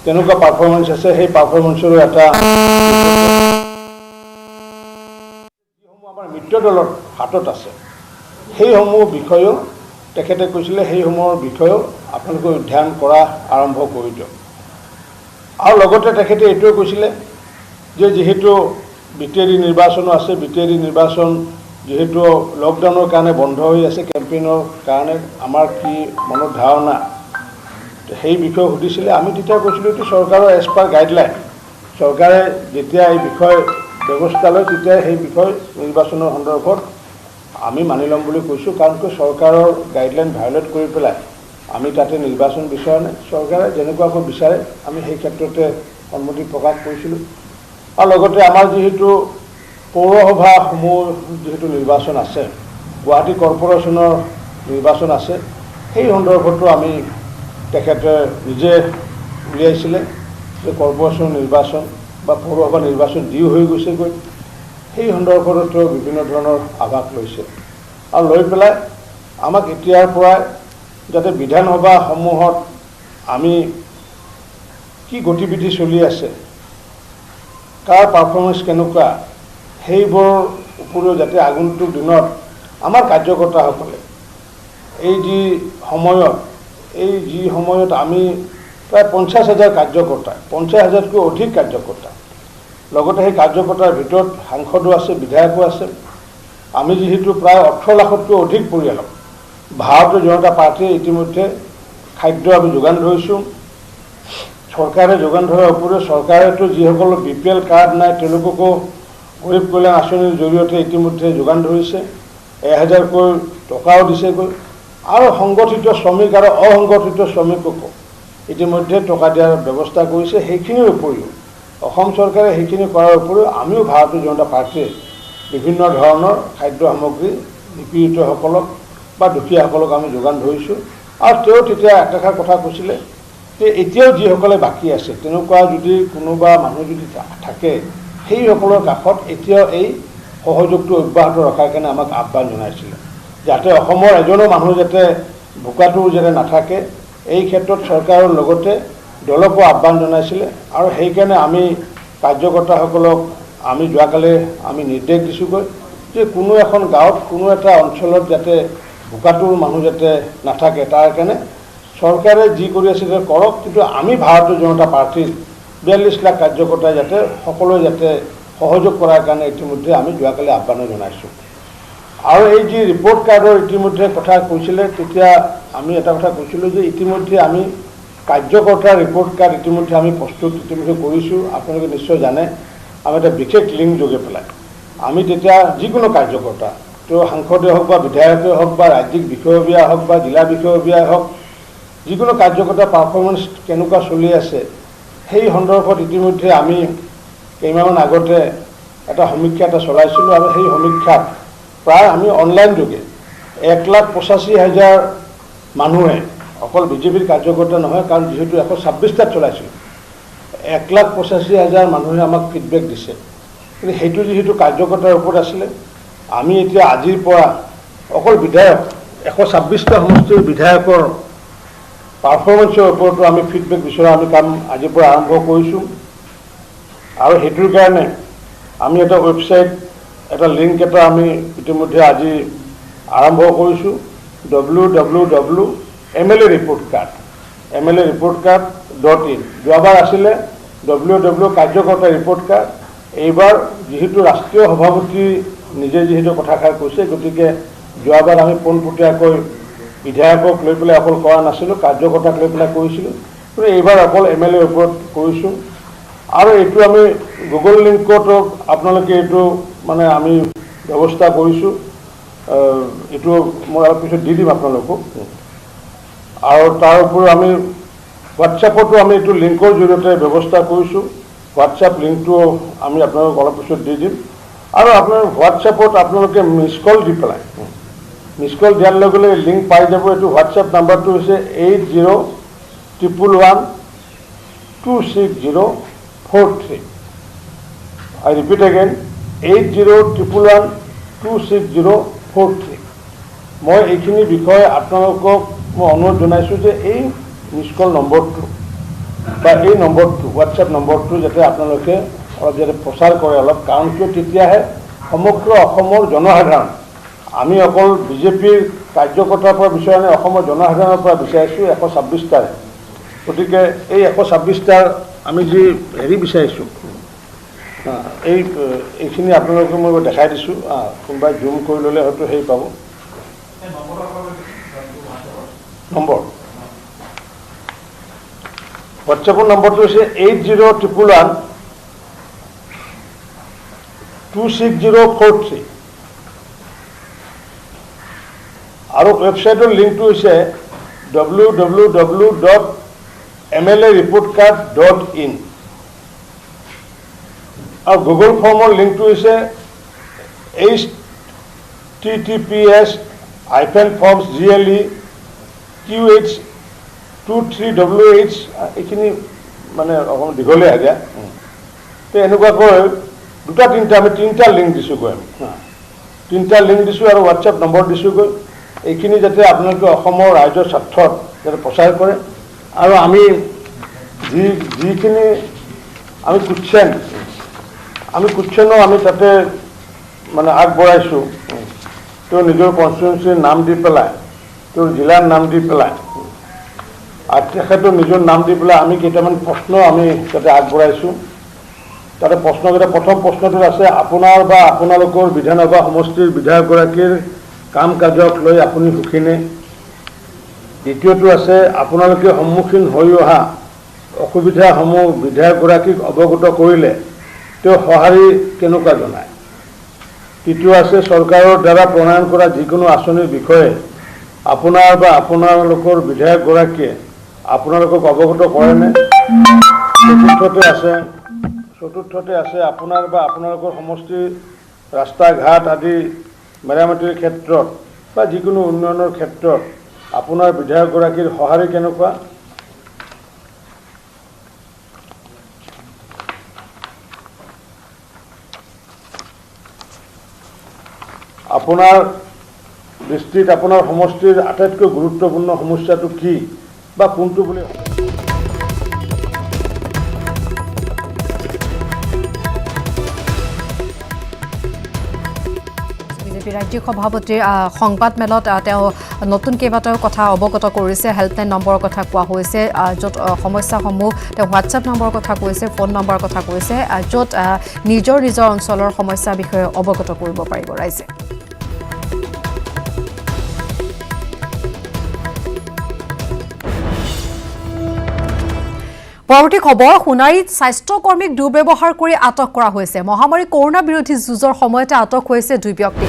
কেনেকুৱা পাৰফৰ্মেঞ্চ আছে সেই পাৰফৰ্মেঞ্চৰো এটা যিসমূহ আমাৰ মিত্ৰ দলৰ হাতত আছে সেইসমূহ বিষয়েও তেখেতে কৈছিলে সেইসমূহৰ বিষয়েও আপোনালোকে অধ্যয়ন কৰা আৰম্ভ কৰি দিয়ক। আৰু লগতে তেখেতে এইটোৱে কৈছিলে যে যিহেতু বিটিআৰডি নিৰ্বাচনো আছে, বিটিআৰডি নিৰ্বাচন যিহেতু লকডাউনৰ কাৰণে বন্ধ হৈ আছে, কেম্পেইনৰ কাৰণে আমাৰ কি মনত ধাৰণা সেই বিষয়ে সুধিছিলে। আমি তেতিয়া কৈছিলোঁ এইটো চৰকাৰৰ এজ পাৰ গাইডলাইন, চৰকাৰে যেতিয়া এই বিষয় ব্যৱস্থা লয় তেতিয়া সেই বিষয় নিৰ্বাচনৰ সন্দৰ্ভত আমি মানি ল'ম বুলি কৈছোঁ। কাৰণ চৰকাৰৰ গাইডলাইন ভায়োলেট কৰি পেলাই আমি তাতে নিৰ্বাচন বিচৰা নাই, চৰকাৰে যেনেকুৱাকৈ বিচাৰে আমি সেই ক্ষেত্ৰতে সন্মতি প্ৰকাশ কৰিছিলোঁ। আৰু লগতে আমাৰ যিহেতু পৌৰসভাসমূহ যিহেতু নিৰ্বাচন আছে, গুৱাহাটী কৰ্পৰেশ্যনৰ নিৰ্বাচন আছে, সেই সন্দৰ্ভতো আমি তেখেতে নিজে উলিয়াইছিলে যে কৰ্পৰেশ্যন নিৰ্বাচন বা পৌৰসভা নিৰ্বাচন দিও হৈ গৈছেগৈ, সেই সন্দৰ্ভতো বিভিন্ন ধৰণৰ আভাস লৈছে। আৰু লৈ পেলাই আমাক এতিয়াৰ পৰাই যাতে বিধানসভাসমূহত আমি কি গতিবিধি চলি আছে, কাৰ পাৰফৰ্মেঞ্চ কেনেকুৱা, সেইবোৰৰ উপৰিও যাতে আগন্তুক দিনত আমাৰ কাৰ্যকৰ্তাসকলে এই যি সময়ত আমি প্ৰায় 50,000 কাৰ্যকৰ্তা, 50,000তকৈ অধিক কাৰ্যকৰ্তা, লগতে সেই কাৰ্যকৰ্তাৰ ভিতৰত সাংসদো আছে, বিধায়কো আছে। আমি যিহেতু প্ৰায় 18 লাখতকৈ অধিক পৰিয়ালক ভাৰতীয় জনতা পাৰ্টীয়ে ইতিমধ্যে খাদ্য আমি যোগান ধৰিছোঁ। চৰকাৰে যোগান ধৰাৰ উপৰিও চৰকাৰেতো যিসকলৰ BPL কাৰ্ড নাই তেওঁলোককো গৰীব কল্যাণ আঁচনিৰ জৰিয়তে ইতিমধ্যে যোগান ধৰিছে, 1000কৈ টকাও দিছেগৈ। আৰু সংগঠিত শ্ৰমিক আৰু অসংগঠিত শ্ৰমিককো ইতিমধ্যে টকা দিয়াৰ ব্যৱস্থা কৰিছে। সেইখিনিৰ উপৰিও অসম চৰকাৰে সেইখিনি কৰাৰ উপৰিও আমিও ভাৰতীয় জনতা পাৰ্টীয়ে বিভিন্ন ধৰণৰ খাদ্য সামগ্ৰী নিপীড়িতসকলক বা দুখীয়াসকলক আমি যোগান ধৰিছোঁ। আৰু তেওঁ তেতিয়া একাষাৰ কথা কৈছিলে যে এতিয়াও যিসকলে বাকী আছে তেনেকুৱা যদি কোনোবা মানুহ যদি থাকে সেইসকলৰ কাষত এতিয়াও এই সহযোগটো অব্যাহত ৰখাৰ কাৰণে আমাক আহ্বান জনাইছিলে, যাতে অসমৰ এজনো মানুহ যাতে ভোকাটো যাতে নাথাকে। এই ক্ষেত্ৰত চৰকাৰৰ লগতে দলকো আহ্বান জনাইছিলে। আৰু সেইকাৰণে আমি কাৰ্যকৰ্তাসকলক আমি যোৱাকালি আমি নিৰ্দেশ দিছোঁগৈ যে কোনো এখন গাঁৱত কোনো এটা অঞ্চলত যাতে ভোকাটোৰ মানুহ যাতে নাথাকে, তাৰ কাৰণে চৰকাৰে যি কৰি আছে কৰক, কিন্তু আমি ভাৰতীয় জনতা পাৰ্টীৰ 42 লাখ কাৰ্যকৰ্তাই যাতে সকলোৱে যাতে সহযোগ কৰাৰ কাৰণে ইতিমধ্যে আমি যোৱাকালি আহ্বানো জনাইছোঁ। আৰু এই যি ৰিপৰ্ট কাৰ্ডৰ ইতিমধ্যে কথা কৈছিলে, তেতিয়া আমি এটা কথা কৈছিলোঁ যে ইতিমধ্যে আমি কাৰ্যকৰ্তাৰ ৰিপৰ্ট কাৰ্ড ইতিমধ্যে আমি প্ৰস্তুত কৰিছোঁ। আপোনালোকে নিশ্চয় জানে আমি এটা বিশেষ লিংক যোগে পেলাই আমি তেতিয়া যিকোনো কাৰ্যকৰ্তা, তেওঁ সাংসদেই হওক বা বিধায়কেই হওক বা ৰাজ্যিক বিষয়ববীয়া হওক বা জিলা বিষয়ববীয়াই হওক, যিকোনো কাৰ্যকৰ্তাৰ পাৰফৰ্মেঞ্চ কেনেকুৱা চলি আছে সেই সন্দৰ্ভত ইতিমধ্যে আমি কেইমাহমান আগতে এটা সমীক্ষা এটা চলাইছিলোঁ। আৰু সেই সমীক্ষাত প্ৰায় আমি অনলাইন যোগে 1,85,000 মানুহে, অকল বিজেপিৰ কাৰ্যকৰ্তা নহয়, কাৰণ যিহেতু 126টাত চলাইছিলোঁ, 1,85,000 মানুহে আমাক ফিডবেক দিছে। কিন্তু সেইটো যিহেতু কাৰ্যকৰ্তাৰ ওপৰত আছিলে, আমি এতিয়া আজিৰ পৰা অকল বিধায়ক 126টা সমষ্টিৰ বিধায়কৰ পাৰফৰ্মেঞ্চৰ ওপৰতো আমি ফিডবেক বিচৰা আমি কাম আজিৰ পৰা আৰম্ভ কৰিছোঁ। আৰু সেইটোৰ কাৰণে আমি এটা ৱেবছাইট, এটা লিংক এটা আমি ইতিমধ্যে আজি আৰম্ভ কৰিছোঁ, www.mlareportcard.in। যোৱাবাৰ আছিলে www.কাৰ্যকৰ্তা ৰিপৰ্ট কাৰ্ড। এইবাৰ যিহেতু ৰাষ্ট্ৰীয় সভাপতি নিজে যিহেতু কথাষাৰ কৈছে, গতিকে যোৱাবাৰ আমি পোনপটীয়াকৈ বিধায়কক লৈ পেলাই অকল কৰা নাছিলোঁ, কাৰ্যকৰ্তাক লৈ পেলাই কৰিছিলোঁ, কিন্তু এইবাৰ অকল MLAৰ ওপৰত কৰিছোঁ। আৰু এইটো আমি গুগল লিংকতো আপোনালোকে এইটো মানে আমি ব্যৱস্থা কৰিছোঁ, এইটো মই অলপ পিছত দি দিম আপোনালোকক। আৰু তাৰ উপৰিও আমি হোৱাটছএপতো আমি এইটো লিংকৰ জৰিয়তে ব্যৱস্থা কৰিছোঁ, হোৱাটছএপ লিংকটো আমি আপোনালোকক অলপ পিছত দি দিম। আৰু আপোনাৰ হোৱাটছএপত আপোনালোকে মিছ কল দি পেলাই, মিছ কল দিয়াৰ লগে লগে লিংক পাই যাব। এইটো হোৱাটছএপ নাম্বাৰটো হৈছে 8011126043। I repeat again, 8011126043। মই এইখিনি বিষয়ে আপোনালোকক মই অনুৰোধ জনাইছোঁ যে এই মিছ কল নম্বৰটো বা এই নম্বৰটো, হোৱাটছএপ নম্বৰটো যাতে আপোনালোকে অলপ যাতে প্ৰচাৰ কৰে অলপ, কাৰণ কিয় তেতিয়াহে সমগ্ৰ অসমৰ জনসাধাৰণ আমি অকল বিজেপিৰ কাৰ্যকৰ্তাৰ পৰা বিচৰা নাই, অসমৰ জনসাধাৰণৰ পৰা বিচাৰিছোঁ 126টাৰে। গতিকে এই 126টাৰ আমি যি হেৰি বিচাৰিছোঁ এইখিনি আপোনালোকে মই দেখাই দিছোঁ। কোনোবাই জুম কৰি ল'লে হয়তো সেই পাব নম্বৰ। হোৱাটছএপৰ নম্বৰটো হৈছে 8011-26043 আৰু ৱেবছাইটৰ লিংকটো হৈছে www.mlareportcard.in আৰু গুগল ফৰ্মৰ লিংকটো হৈছে https://forms/GLE/QH23WH এইখিনি মানে অকণমান দীঘলীয়া দিয়া। তো এনেকুৱাকৈ দুটা তিনিটা আমি তিনিটা লিংক দিছোঁগৈ, তিনিটা লিংক দিছোঁ আৰু হোৱাটছএপ নম্বৰ দিছোঁগৈ। এইখিনি যাতে আপোনালোকে অসমৰ ৰাইজৰ স্বাৰ্থত যাতে প্ৰচাৰ কৰে। আৰু আমি যিখিনি আমি কুচ্ছেনো আমি তাতে মানে আগবঢ়াইছোঁ, তেওঁ নিজৰ কনষ্টিটুৱেঞ্চিৰ নাম দি পেলাই, তেওঁৰ জিলাৰ নাম দি পেলাই আৰু তেখেতৰ নিজৰ নাম দি পেলাই আমি কেইটামান প্ৰশ্ন আমি তাতে আগবঢ়াইছোঁ। তাতে প্ৰশ্নকেইটা, প্ৰথম প্ৰশ্নটোত আছে আপোনাৰ বা আপোনালোকৰ বিধানসভা সমষ্টিৰ বিধায়কগৰাকীৰ কাম কাজক লৈ আপুনি সুখীনে। দ্বিতীয়টো আছে আপোনালোকে সন্মুখীন হৈ অহা অসুবিধাসমূহ বিধায়কগৰাকীক অৱগত কৰিলে তেওঁ সঁহাৰি কেনেকুৱা জনায়। তৃতীয় আছে চৰকাৰৰ দ্বাৰা প্ৰণয়ন কৰা যিকোনো আঁচনিৰ বিষয়ে আপোনাৰ বা আপোনালোকৰ বিধায়কগৰাকীয়ে আপোনালোকক অৱগত কৰেনে। চতুৰ্থতে আছে আপোনাৰ বা আপোনালোকৰ সমষ্টিৰ ৰাস্তা ঘাট আদি মেৰামতিৰ ক্ষেত্ৰত বা যিকোনো উন্নয়নৰ ক্ষেত্ৰত আপোনাৰ বিধায়কগৰাকীৰ সঁহাৰি কেনেকুৱা। আপোনাৰ দৃষ্টিত আপোনাৰ সমষ্টিৰ আটাইতকৈ গুৰুত্বপূৰ্ণ সমস্যাটো কি বা কোনটো বুলি বিজেপি ৰাজ্যিক সভাপতিৰ সংবাদমেলত তেওঁ নতুন কেইবাটাও কথা অৱগত কৰিছে। হেল্পলাইন নম্বৰৰ কথা কোৱা হৈছে, য'ত সমস্যাসমূহ তেওঁ হোৱাটছএপ নম্বৰৰ কথা কৈছে, ফোন নম্বৰৰ কথা কৈছে, য'ত নিজৰ অঞ্চলৰ সমস্যাৰ বিষয়ে অৱগত কৰিব পাৰিব ৰাইজে। পৰৱৰ্তী খবৰ, সোণাৰীত স্বাস্থ্যকৰ্মীক দুৰ্ব্যৱহাৰ কৰি আটক কৰা হৈছে। মহামাৰী কৰোনা বিৰোধী যুঁজৰ সময়তে আটক হৈছে দুই ব্যক্তি।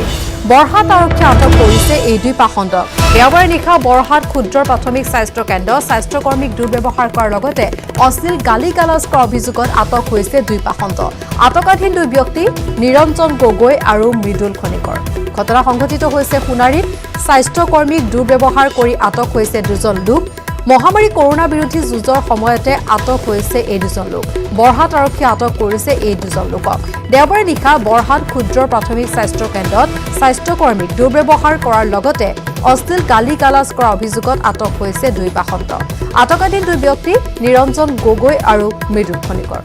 বৰহাট আৰক্ষীয়ে আটক কৰিছে এই দুই পাখণ্ডক। দেওবাৰে নিশা বৰহাট ক্ষুদ্ৰ প্ৰাথমিক স্বাস্থ্য কেন্দ্ৰত স্বাস্থ্যকৰ্মীক দুৰ্ব্যৱহাৰ কৰাৰ লগতে অশ্লীল গালি গালাজ কৰাৰ অভিযোগত আটক হৈছে দুই পাখণ্ড। আটকাধীন দুই ব্যক্তি নিৰঞ্জন গগৈ আৰু মৃদুল খনিকৰ। ঘটনা সংঘটিত হৈছে সোণাৰীত। স্বাস্থ্যকৰ্মীক দুৰ্ব্যৱহাৰ কৰি আটক হৈছে দুজন লোক। মহামাৰী কৰোনা বিৰোধী যুঁজৰ সময়তে আটক হৈছে এই দুজন লোক। বৰহাট আৰক্ষীয়ে আটক কৰিছে এই দুজন লোকক। দেওবাৰে নিশা বৰহাট ক্ষুদ্ৰ প্ৰাথমিক স্বাস্থ্য কেন্দ্ৰত স্বাস্থ্যকৰ্মীক দুৰ্ব্যৱহাৰ কৰাৰ লগতে অশ্লীল গালি গালাজ কৰাৰ অভিযোগত আটক হৈছে দুই পাখণ্ড। আটকাধীন দুই ব্যক্তি নিৰঞ্জন গগৈ আৰু মৃদুল খনিকৰ।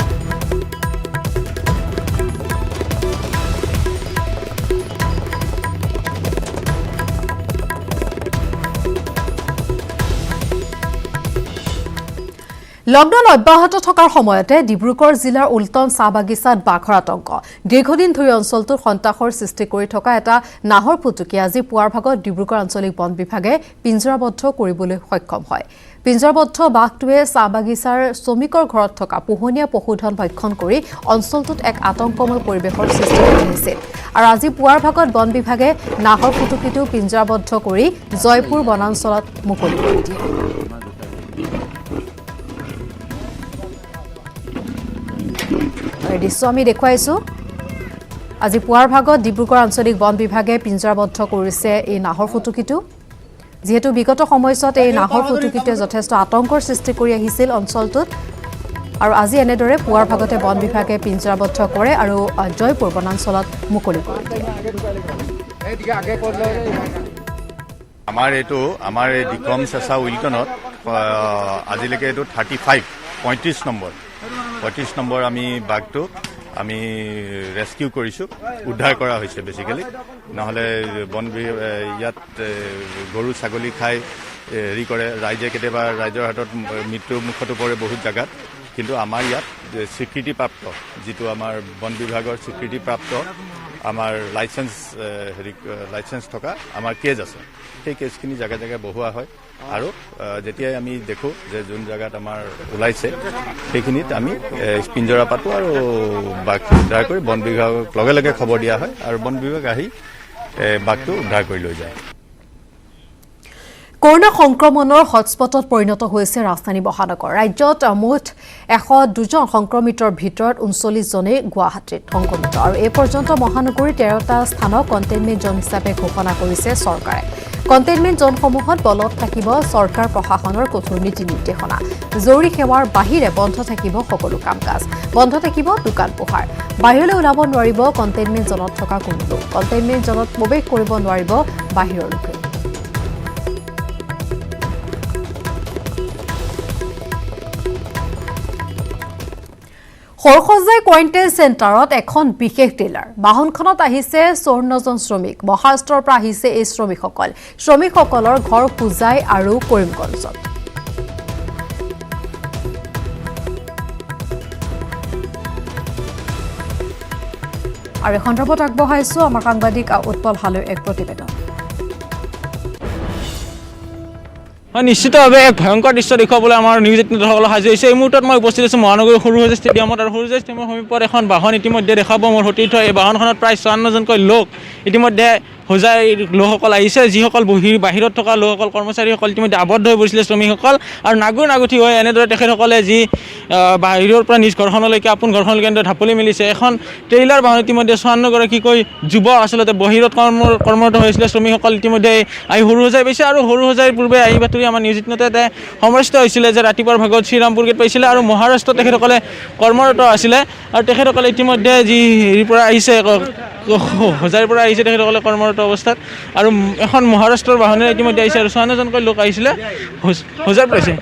লকডাউন অব্যাহত থকাৰ সময়তে ডিব্ৰুগড় জিলাৰ উলটন চাহ বাগিচাত বাঘৰ আতংক। দীৰ্ঘদিন ধৰি অঞ্চলটোত সন্ত্ৰাসৰ সৃষ্টি কৰি থকা এটা নাহৰ ফুটুকী আজি পুৱাৰ ভাগত ডিব্ৰুগড় আঞ্চলিক বন বিভাগে পিঞ্জৰাবদ্ধ কৰিবলৈ সক্ষম হয়। পিঞ্জৰাবদ্ধ বাঘটোৱে চাহ বাগিচাৰ শ্ৰমিকৰ ঘৰত থকা পোহনীয়া পশুধন ভক্ষণ কৰি অঞ্চলটোত এক আতংকময় পৰিৱেশৰ সৃষ্টি কৰিছিল। আৰু আজি পুৱাৰ ভাগত বন বিভাগে নাহৰ ফুটুকীটো পিঞ্জৰাবদ্ধ কৰি জয়পুৰ বনাঞ্চলত মুকলি কৰি দিয়ে। দৃশ্য আমি দেখুৱাইছোঁ। আজি পুৱাৰ ভাগত ডিব্ৰুগড় আঞ্চলিক বন বিভাগে পিঞ্জৰাবদ্ধ কৰিছে এই নাহৰ ফুটুকীটো। যিহেতু বিগত সময়ছোৱাত এই নাহৰ ফুটুকীটোৱে যথেষ্ট আতংকৰ সৃষ্টি কৰি আহিছিল অঞ্চলটোত, আৰু আজি এনেদৰে পুৱাৰ ভাগতে বন বিভাগে পিঞ্জৰাবদ্ধ কৰে আৰু জয়পুৰ বনাঞ্চলত মুকলি কৰি দিয়ে। আমাৰ এই ডিকম চেঁচা উইলটনত আজিলৈকে এইটো 35 নম্বৰ আমি বাঘটো আমি ৰেস্কিউ কৰিছোঁ, উদ্ধাৰ কৰা হৈছে বেছিকেলি। নহ'লে ইয়াত গৰু ছাগলী খাই হেৰি কৰে, ৰাইজে কেতিয়াবা ৰাইজৰ হাতত মৃত্যুৰ মুখতো পৰে বহুত জেগাত। কিন্তু আমাৰ ইয়াত স্বীকৃতিপ্ৰাপ্ত, যিটো আমাৰ বন বিভাগৰ স্বীকৃতিপ্ৰাপ্ত আমাৰ লাইচেঞ্চ থকা আমাৰ কেজ আছে, সেই কেজখিনি জেগাই জেগাই বহোৱা হয়। আৰু যেতিয়াই আমি দেখোঁ যে যোন জেগাত আমাৰ ওলাইছে সেইখিনিত আমি পিঞ্জৰা পাতোঁ আৰু বাঘটো উদ্ধাৰ কৰি বন বিভাগক লগে লগে খবৰ দিয়া হয় আৰু বন বিভাগ আহি বাঘটো উদ্ধাৰ কৰি লৈ যায়। কৰোনা সংক্ৰমণৰ হটস্পটত পৰিণত হৈছে ৰাজধানী মহানগৰ। ৰাজ্যত মুঠ 102জন সংক্ৰমিতৰ ভিতৰত 39জনেই গুৱাহাটীত সংক্ৰমিত আৰু এই পৰ্যন্ত মহানগৰীৰ 13টা স্থানক কণ্টেইনমেণ্ট জ'ন হিচাপে ঘোষণা কৰিছে চৰকাৰে। কণ্টেইনমেণ্ট জ'নসমূহত বলত থাকিব চৰকাৰ প্ৰশাসনৰ কঠোৰ নীতি নিৰ্দেশনা। জৰুৰী সেৱাৰ বাহিৰে বন্ধ থাকিব সকলো কাম কাজ, বন্ধ থাকিব দোকান পোহাৰ। বাহিৰলৈ ওলাব নোৱাৰিব কণ্টেইনমেণ্ট জ'নত থকা কোনো লোক, কণ্টেইনমেণ্ট জ'নত প্ৰৱেশ কৰিব নোৱাৰিব বাহিৰৰ লোকে। সৰসজাই কোৱাৰেণ্টাইন চেণ্টাৰত এখন বিশেষ ট্ৰেইলাৰ। বাহনখনত আহিছে 54জন শ্ৰমিক। মহাৰাষ্ট্ৰৰ পৰা আহিছে এই শ্ৰমিকসকল। শ্ৰমিকসকলৰ ঘৰ হোজাই আৰু কৰিমগঞ্জত। আৰু এই সন্দৰ্ভত আগবঢ়াইছো আমাৰ সাংবাদিক উৎপল হালৈৰ এক প্ৰতিবেদন। নিশ্চিতভাৱে এক ভয়ংকৰ দৃশ্য দেখুৱাবলৈ আমাৰ নিউজ 18সকলে সাজু হৈছে। এই মুহূৰ্তত মই উপস্থিত আছোঁ মহানগৰীৰ সৰুসজাই ষ্টেডিয়ামত আৰু সৰুসজাই ষ্টেডিয়ামৰ সমীপত এখন বাহন ইতিমধ্যে দেখাব মোৰ সতীৰ্থ। এই বাহনখনত প্ৰায় 54জনকৈ লোক ইতিমধ্যে হোজাই লোকসকল আহিছে, যিসকল বাহিৰত থকা লোকসকল কৰ্মচাৰীসকল ইতিমধ্যে আবদ্ধ হৈ পৰিছিলে শ্ৰমিকসকল আৰু নাগুঠি হৈ এনেদৰে তেখেতসকলে যি বাহিৰৰ পৰা নিজ ঘৰখনলৈকে আপোন ঘৰখনলৈকে এনেদৰে ঢাপলি মেলিছে। এখন ট্ৰেইলাৰ বাহন ইতিমধ্যে 54গৰাকীকৈ যুৱ আচলতে বহিৰত কৰ্মৰত হৈছিলে শ্ৰমিকসকল ইতিমধ্যে আহি সৰুসজাই পাইছে আৰু সৰুসজাইৰ পূৰ্বে এই বাতৰি আমাৰ নিউজ 18তে সমস্ত হৈছিলে যে ৰাতিপুৱাৰ ভাগত শ্ৰীৰামপুৰ গেট পাইছিলে আৰু মহাৰাষ্ট্ৰত তেখেতসকলে কৰ্মৰত আছিলে আৰু তেখেতসকলে ইতিমধ্যে যি হেৰিৰ পৰা আহিছে হোজাইৰ পৰা আহিছে তেখেতসকলে কৰ্মৰত অৱস্থাত আৰু এখন মহাৰাষ্ট্ৰৰ বাহনেৰে ইতিমধ্যে আহিছে আৰু 54জনকৈ লোক আহিছিলে হোজাইৰ পৰা আহিছে।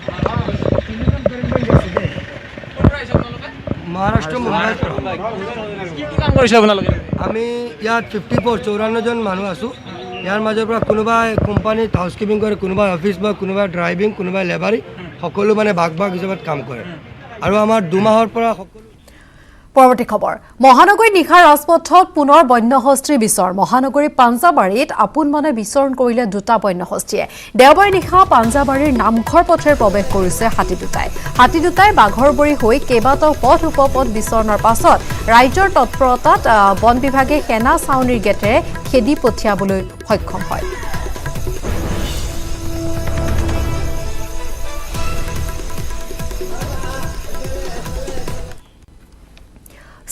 মহাৰাষ্ট্ৰ কি কাম কৰিছে আপোনালোকে? আমি ইয়াত 54জন মানুহ আছোঁ। ইয়াৰ মাজৰ পৰা কোনোবাই কোম্পানীত হাউচকিপিং কৰে, কোনোবাই অফিচ বয়, কোনোবাই ড্ৰাইভিং, কোনোবাই লেবাৰী, সকলো মানে ভাগ হিচাপত কাম কৰে আৰু আমাৰ 2 মাহৰ পৰা পৰৱৰ্তী খবৰ। মহানগৰী নিশাৰ ৰাজপথত পুনৰ বন্যহস্তীৰ বিচৰণ। মহানগৰীৰ পাঞ্জাবাৰীত আপোন মনে বিচৰণ কৰিলে দুটা বন্যহস্তীয়ে। দেওবাৰে নিশা পাঞ্জাবাৰীৰ নামঘৰ পথেৰে প্ৰৱেশ কৰিছে হাতী দুটাই। হাতী দুটাই বাঘৰ বৰি হৈ কেইবাটাও পথ উপপথ বিচৰণৰ পাছত ৰাইজৰ তৎপৰতাত বন বিভাগে সেনা ছাউনীৰ গেটেৰে খেদি পঠিয়াবলৈ সক্ষম হয়।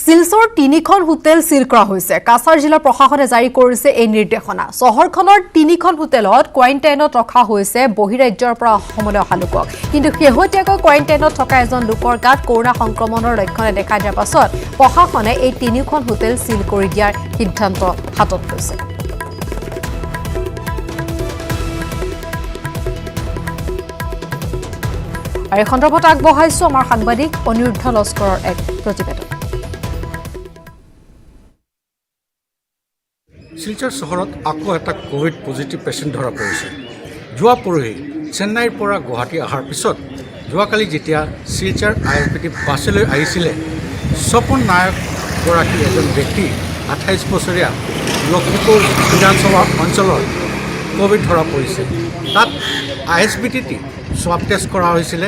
শিলচৰ 3খন হোটেল চিল কৰা হৈছে। কাছাৰ জিলা প্ৰশাসনে জাৰি কৰিছে এই নিৰ্দেশনা। চহৰখনৰ 3খন হোটেলত কোৱাৰেণ্টাইনত ৰখা হৈছে বহিৰাজ্যৰ পৰা অসমলৈ অহা লোকক। কিন্তু শেহতীয়াকৈ কোৱাৰেণ্টাইনত থকা এজন লোকৰ গাত কৰোনা সংক্ৰমণৰ লক্ষণে দেখা দিয়াৰ পাছত প্ৰশাসনে এই 3খন হোটেল চিল কৰি দিয়াৰ সিদ্ধান্ত হাতত লৈছে। আৰু এই সন্দৰ্ভত আগবঢ়াইছো আমাৰ সাংবাদিক অনিৰুদ্ধ লস্কৰৰ এক প্ৰতিবেদন। শিলচৰ চহৰত আকৌ এটা কোভিড পজিটিভ পেচেণ্ট ধৰা পৰিছে। যোৱা পৰহি চেন্নাইৰ পৰা গুৱাহাটী অহাৰ পিছত যোৱাকালি যেতিয়া শিলচৰ ISBT বাছলৈ আহিছিলে স্বপন নায়কগৰাকী এজন ব্যক্তি 28 বছৰীয়া লখিমপুৰ বিধানসভা অঞ্চলৰ কোভিড ধৰা পৰিছে। তাত ISBT স্বাব টেষ্ট কৰা হৈছিলে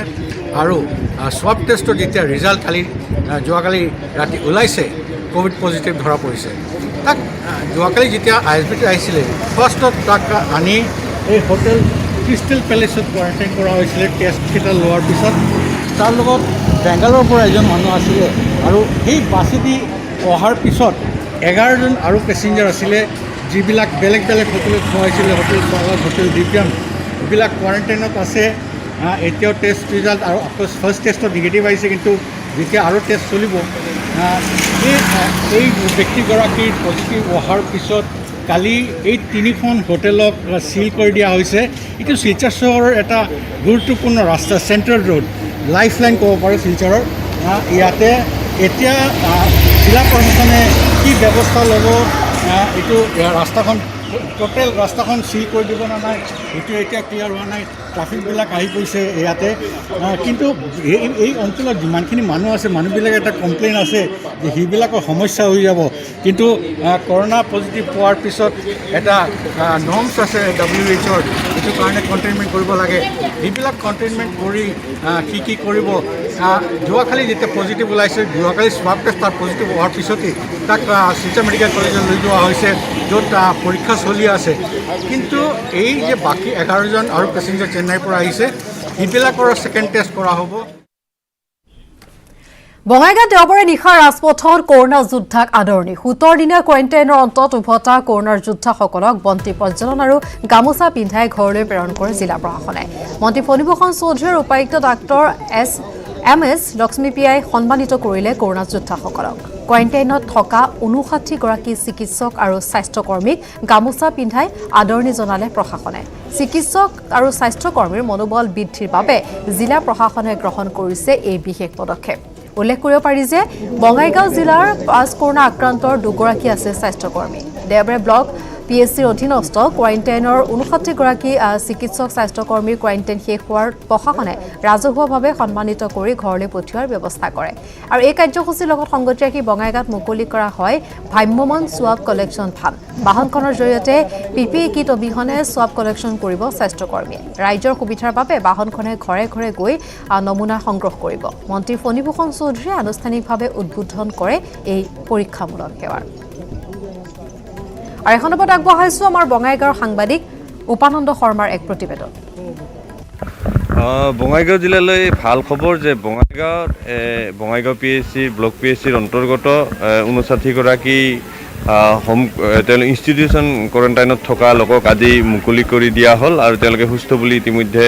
আৰু স্বাব টেষ্টৰ যেতিয়া ৰিজাল্ট যোৱাকালি ৰাতি ওলাইছে কোভিড পজিটিভ ধৰা পৰিছে। তাক যোৱাকালি যেতিয়া ISBT আহিছিলে ফাৰ্ষ্টত তাক আনি এই হোটেল ক্ৰিষ্টেল পেলেচত কোৱাৰেণ্টাইন কৰা হৈছিলে টেষ্টকেইটা লোৱাৰ পিছত। তাৰ লগত বেংগালোৰৰ পৰা এজন মানুহ আছিলে আৰু সেই বাছেদি অহাৰ পিছত 11জন আৰু পেছেঞ্জাৰ আছিলে, যিবিলাক বেলেগ বেলেগ হোটেলত সোমাইছিলে। হোটেল স্বাগত, হোটেল দিব্যাং, এইবিলাক কোৱাৰেণ্টাইনত আছে। এতিয়াও টেষ্ট ৰিজাল্ট আৰু ফাৰ্ষ্ট টেষ্টত নিগেটিভ আহিছে, কিন্তু যেতিয়া আৰু টেষ্ট চলিব এই ব্যক্তিগৰাকীৰ পজিটিভ অহাৰ পিছত কালি এই 3খন হোটেলক চিল কৰি দিয়া হৈছে। এইটো শিলচৰ চহৰৰ এটা গুৰুত্বপূৰ্ণ ৰাস্তা, চেণ্ট্ৰেল ৰোড, লাইফ লাইন ক'ব পাৰোঁ শিলচৰৰ। ইয়াতে এতিয়া জিলা প্ৰশাসনে কি ব্যৱস্থা ল'ব এইটো ৰাস্তাখন টোটেল ৰাস্তাখন চিল কৰি দিব নে নাই এইটো এতিয়া ক্লিয়াৰ হোৱা নাই ট্ৰাফিকবিলাক আহি পৰিছে ইয়াতে কিন্তু এই অঞ্চলত যিমানখিনি মানুহ আছে মানুহবিলাকে এটা কমপ্লেইন আছে যে সেইবিলাকৰ সমস্যা হৈ যাব কিন্তু কৰোণা পজিটিভ পোৱাৰ পিছত এটা নৰ্মছ আছে WHO এইটো কাৰণে কণ্টেইনমেণ্ট কৰিব লাগে সেইবিলাক কণ্টেইনমেণ্ট কৰি কি কৰিব যোৱাকালি যেতিয়া পজিটিভ ওলাইছে যোৱাকালি স্বাব টেষ্ট তাৰ পজিটিভ হোৱাৰ পিছতেই তাক শিলচৰ মেডিকেল কলেজত লৈ যোৱা হৈছে য'ত পৰীক্ষা চলি আছে কিন্তু এই যে বাকী 11জন আৰু পেচেঞ্জাৰ চেন্নাইৰ পৰা আহিছে সেইবিলাকৰ ছেকেণ্ড টেষ্ট কৰা হ'ব বঙাইগাঁও দেওবাৰে নিশা ৰাজপথত কৰোণা যোদ্ধাক আদৰণি 17 দিনীয়া কোৱাৰেণ্টাইনৰ অন্তত উভতা কৰোণাৰ যোদ্ধাসকলক বন্তি প্ৰজ্বলন আৰু গামোচা পিন্ধাই ঘৰলৈ প্ৰেৰণ কৰে জিলা প্ৰশাসনে মন্ত্ৰী ফণীভূষণ চৌধুৰীৰ উপায়ুক্ত ডাক্তৰ MS লক্ষ্মীপ্ৰিয়াই সন্মানিত কৰিলে কৰোণা যোদ্ধাসকলক কোৱাৰেণ্টাইনত থকা 59গৰাকী চিকিৎসক আৰু স্বাস্থ্যকৰ্মীক গামোচা পিন্ধাই আদৰণি জনালে প্ৰশাসনে চিকিৎসক আৰু স্বাস্থ্যকৰ্মীৰ মনোবল বৃদ্ধিৰ বাবে জিলা প্ৰশাসনে গ্ৰহণ কৰিছে এই বিশেষ পদক্ষেপ উল্লেখ কৰিব পাৰি যে বঙাইগাঁও জিলাৰ 5 কৰোণা আক্ৰান্তৰ 2গৰাকী আছে স্বাস্থ্যকৰ্মী দেওবাৰে ব্লক PSCৰ অধীনস্থ কোৱাৰেণ্টাইনৰ 59গৰাকী চিকিৎসক স্বাস্থ্যকৰ্মীৰ কোৱাৰেণ্টাইন শেষ হোৱাৰ প্ৰশাসনে ৰাজহুৱাভাৱে সন্মানিত কৰি ঘৰলৈ পঠিওৱাৰ ব্যৱস্থা কৰে আৰু এই কাৰ্যসূচীৰ লগত সংগতি ৰাখি বঙাইগাঁৱত মুকলি কৰা হয় ভ্ৰাম্যমাণ স্বাব কালেকশ্যন ভান বাহনখনৰ জৰিয়তে PPE কিট অবিহনে স্বাব কালেকশ্যন কৰিব স্বাস্থ্যকৰ্মীয়ে ৰাইজৰ সুবিধাৰ বাবে বাহনখনে ঘৰে ঘৰে গৈ নমুনা সংগ্ৰহ কৰিব মন্ত্ৰী ফণীভূষণ চৌধুৰীয়ে আনুষ্ঠানিকভাৱে উদ্বোধন কৰে এই পৰীক্ষামূলক সেৱাৰ আৰু এখন ওপৰত আগবঢ়াইছো আমাৰ বঙাইগাঁৱৰ সাংবাদিক উপানন্দ শৰ্মাৰ এক প্ৰতিবেদন বঙাইগাঁও জিলালৈ ভাল খবৰ যে বঙাইগাঁও PSC ব্লক PSCৰ অন্তৰ্গত 59গৰাকী ইনষ্টিটিউশ্যন কোৱাৰেণ্টাইনত থকা লোকক আজি মুকলি কৰি দিয়া হ'ল আৰু তেওঁলোকে সুস্থ বুলি ইতিমধ্যে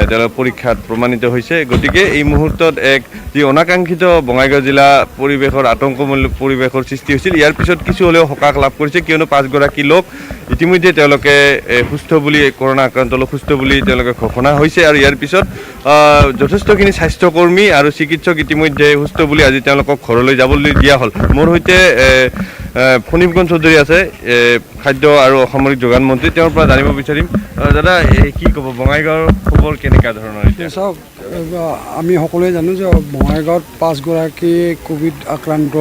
তেওঁলোকৰ পৰীক্ষাত প্ৰমাণিত হৈছে গতিকে এই মুহূৰ্তত এক যি অনাকাংক্ষিত বঙাইগাঁও জিলা পৰিৱেশৰ আতংকমূলক পৰিৱেশৰ সৃষ্টি হৈছিল ইয়াৰ পিছত কিছু হ'লেও সকাহ লাভ কৰিছে কিয়নো 5গৰাকী লোক ইতিমধ্যে তেওঁলোকে সুস্থ বুলি কৰোণা আক্ৰান্ত লোক সুস্থ বুলি তেওঁলোকে ঘোষণা হৈছে আৰু ইয়াৰ পিছত যথেষ্টখিনি স্বাস্থ্যকৰ্মী আৰু চিকিৎসক ইতিমধ্যে সুস্থ বুলি আজি তেওঁলোকক ঘৰলৈ যাবলৈ দিয়া হ'ল মোৰ সৈতে ফণীভূষণ চৌধুৰী আছে খাদ্য আৰু অসামৰিক যোগান মন্ত্ৰী তেওঁৰ পৰা জানিব বিচাৰিম দাদা কি ক'ব বঙাইগাঁৱৰ খবৰ কেনেকুৱা ধৰণৰ এতিয়া চাওক আমি সকলোৱে জানো যে বঙাইগাঁৱত 5গৰাকী কোভিড আক্ৰান্ত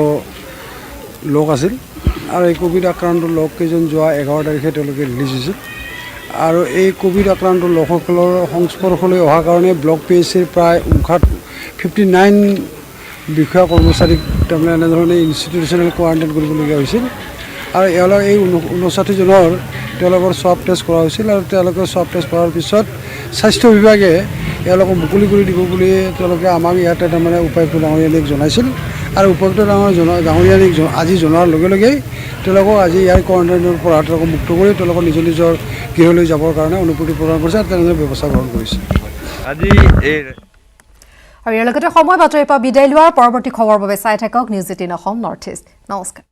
লোক আছিল আৰু এই কোভিড আক্ৰান্ত লোককেইজন যোৱা 11 তাৰিখে তেওঁলোকে ৰিলিজ হৈছিল আৰু এই কোভিড আক্ৰান্ত লোকসকলৰ সংস্পৰ্শলৈ অহাৰ কাৰণে ব্লক PSCৰ প্ৰায় 59 বিষয়া কৰ্মচাৰীক তাৰমানে এনেধৰণে ইনষ্টিটিউশ্যনেল কোৱাৰেণ্টাইন কৰিবলগীয়া হৈছিল আৰু এওঁলোক এই 59জনৰ তেওঁলোকৰ স্বাব টেষ্ট কৰা হৈছিল আৰু তেওঁলোকৰ স্বাব টেষ্ট কৰাৰ পিছত স্বাস্থ্য বিভাগে এওঁলোকক মুকলি কৰি দিব বুলি তেওঁলোকে আমাক ইয়াতে তাৰমানে উপায়ুক্ত ডাঙৰীয়ানীক জনাইছিল আৰু উপায়ুক্ত ডাঙৰীয়ানীক আজি জনোৱাৰ লগে লগেই তেওঁলোকক আজি ইয়াৰ কোৱাৰেণ্টাইনৰ পৰা তেওঁলোকক মুক্ত কৰি তেওঁলোকক নিজৰ নিজৰ গৃহলৈ যাবৰ কাৰণে অনুমতি প্ৰদান কৰিছে আৰু তেনেদৰে ব্যৱস্থা গ্ৰহণ কৰিছে আজি আৰু ইয়াৰ লগতে সময় বাতৰিৰ পৰা বিদায় লোৱাৰ পৰৱৰ্তী খবৰৰ বাবে চাই থাকক নিউজ 18 অসম নৰ্থ ইষ্ট নমস্কাৰ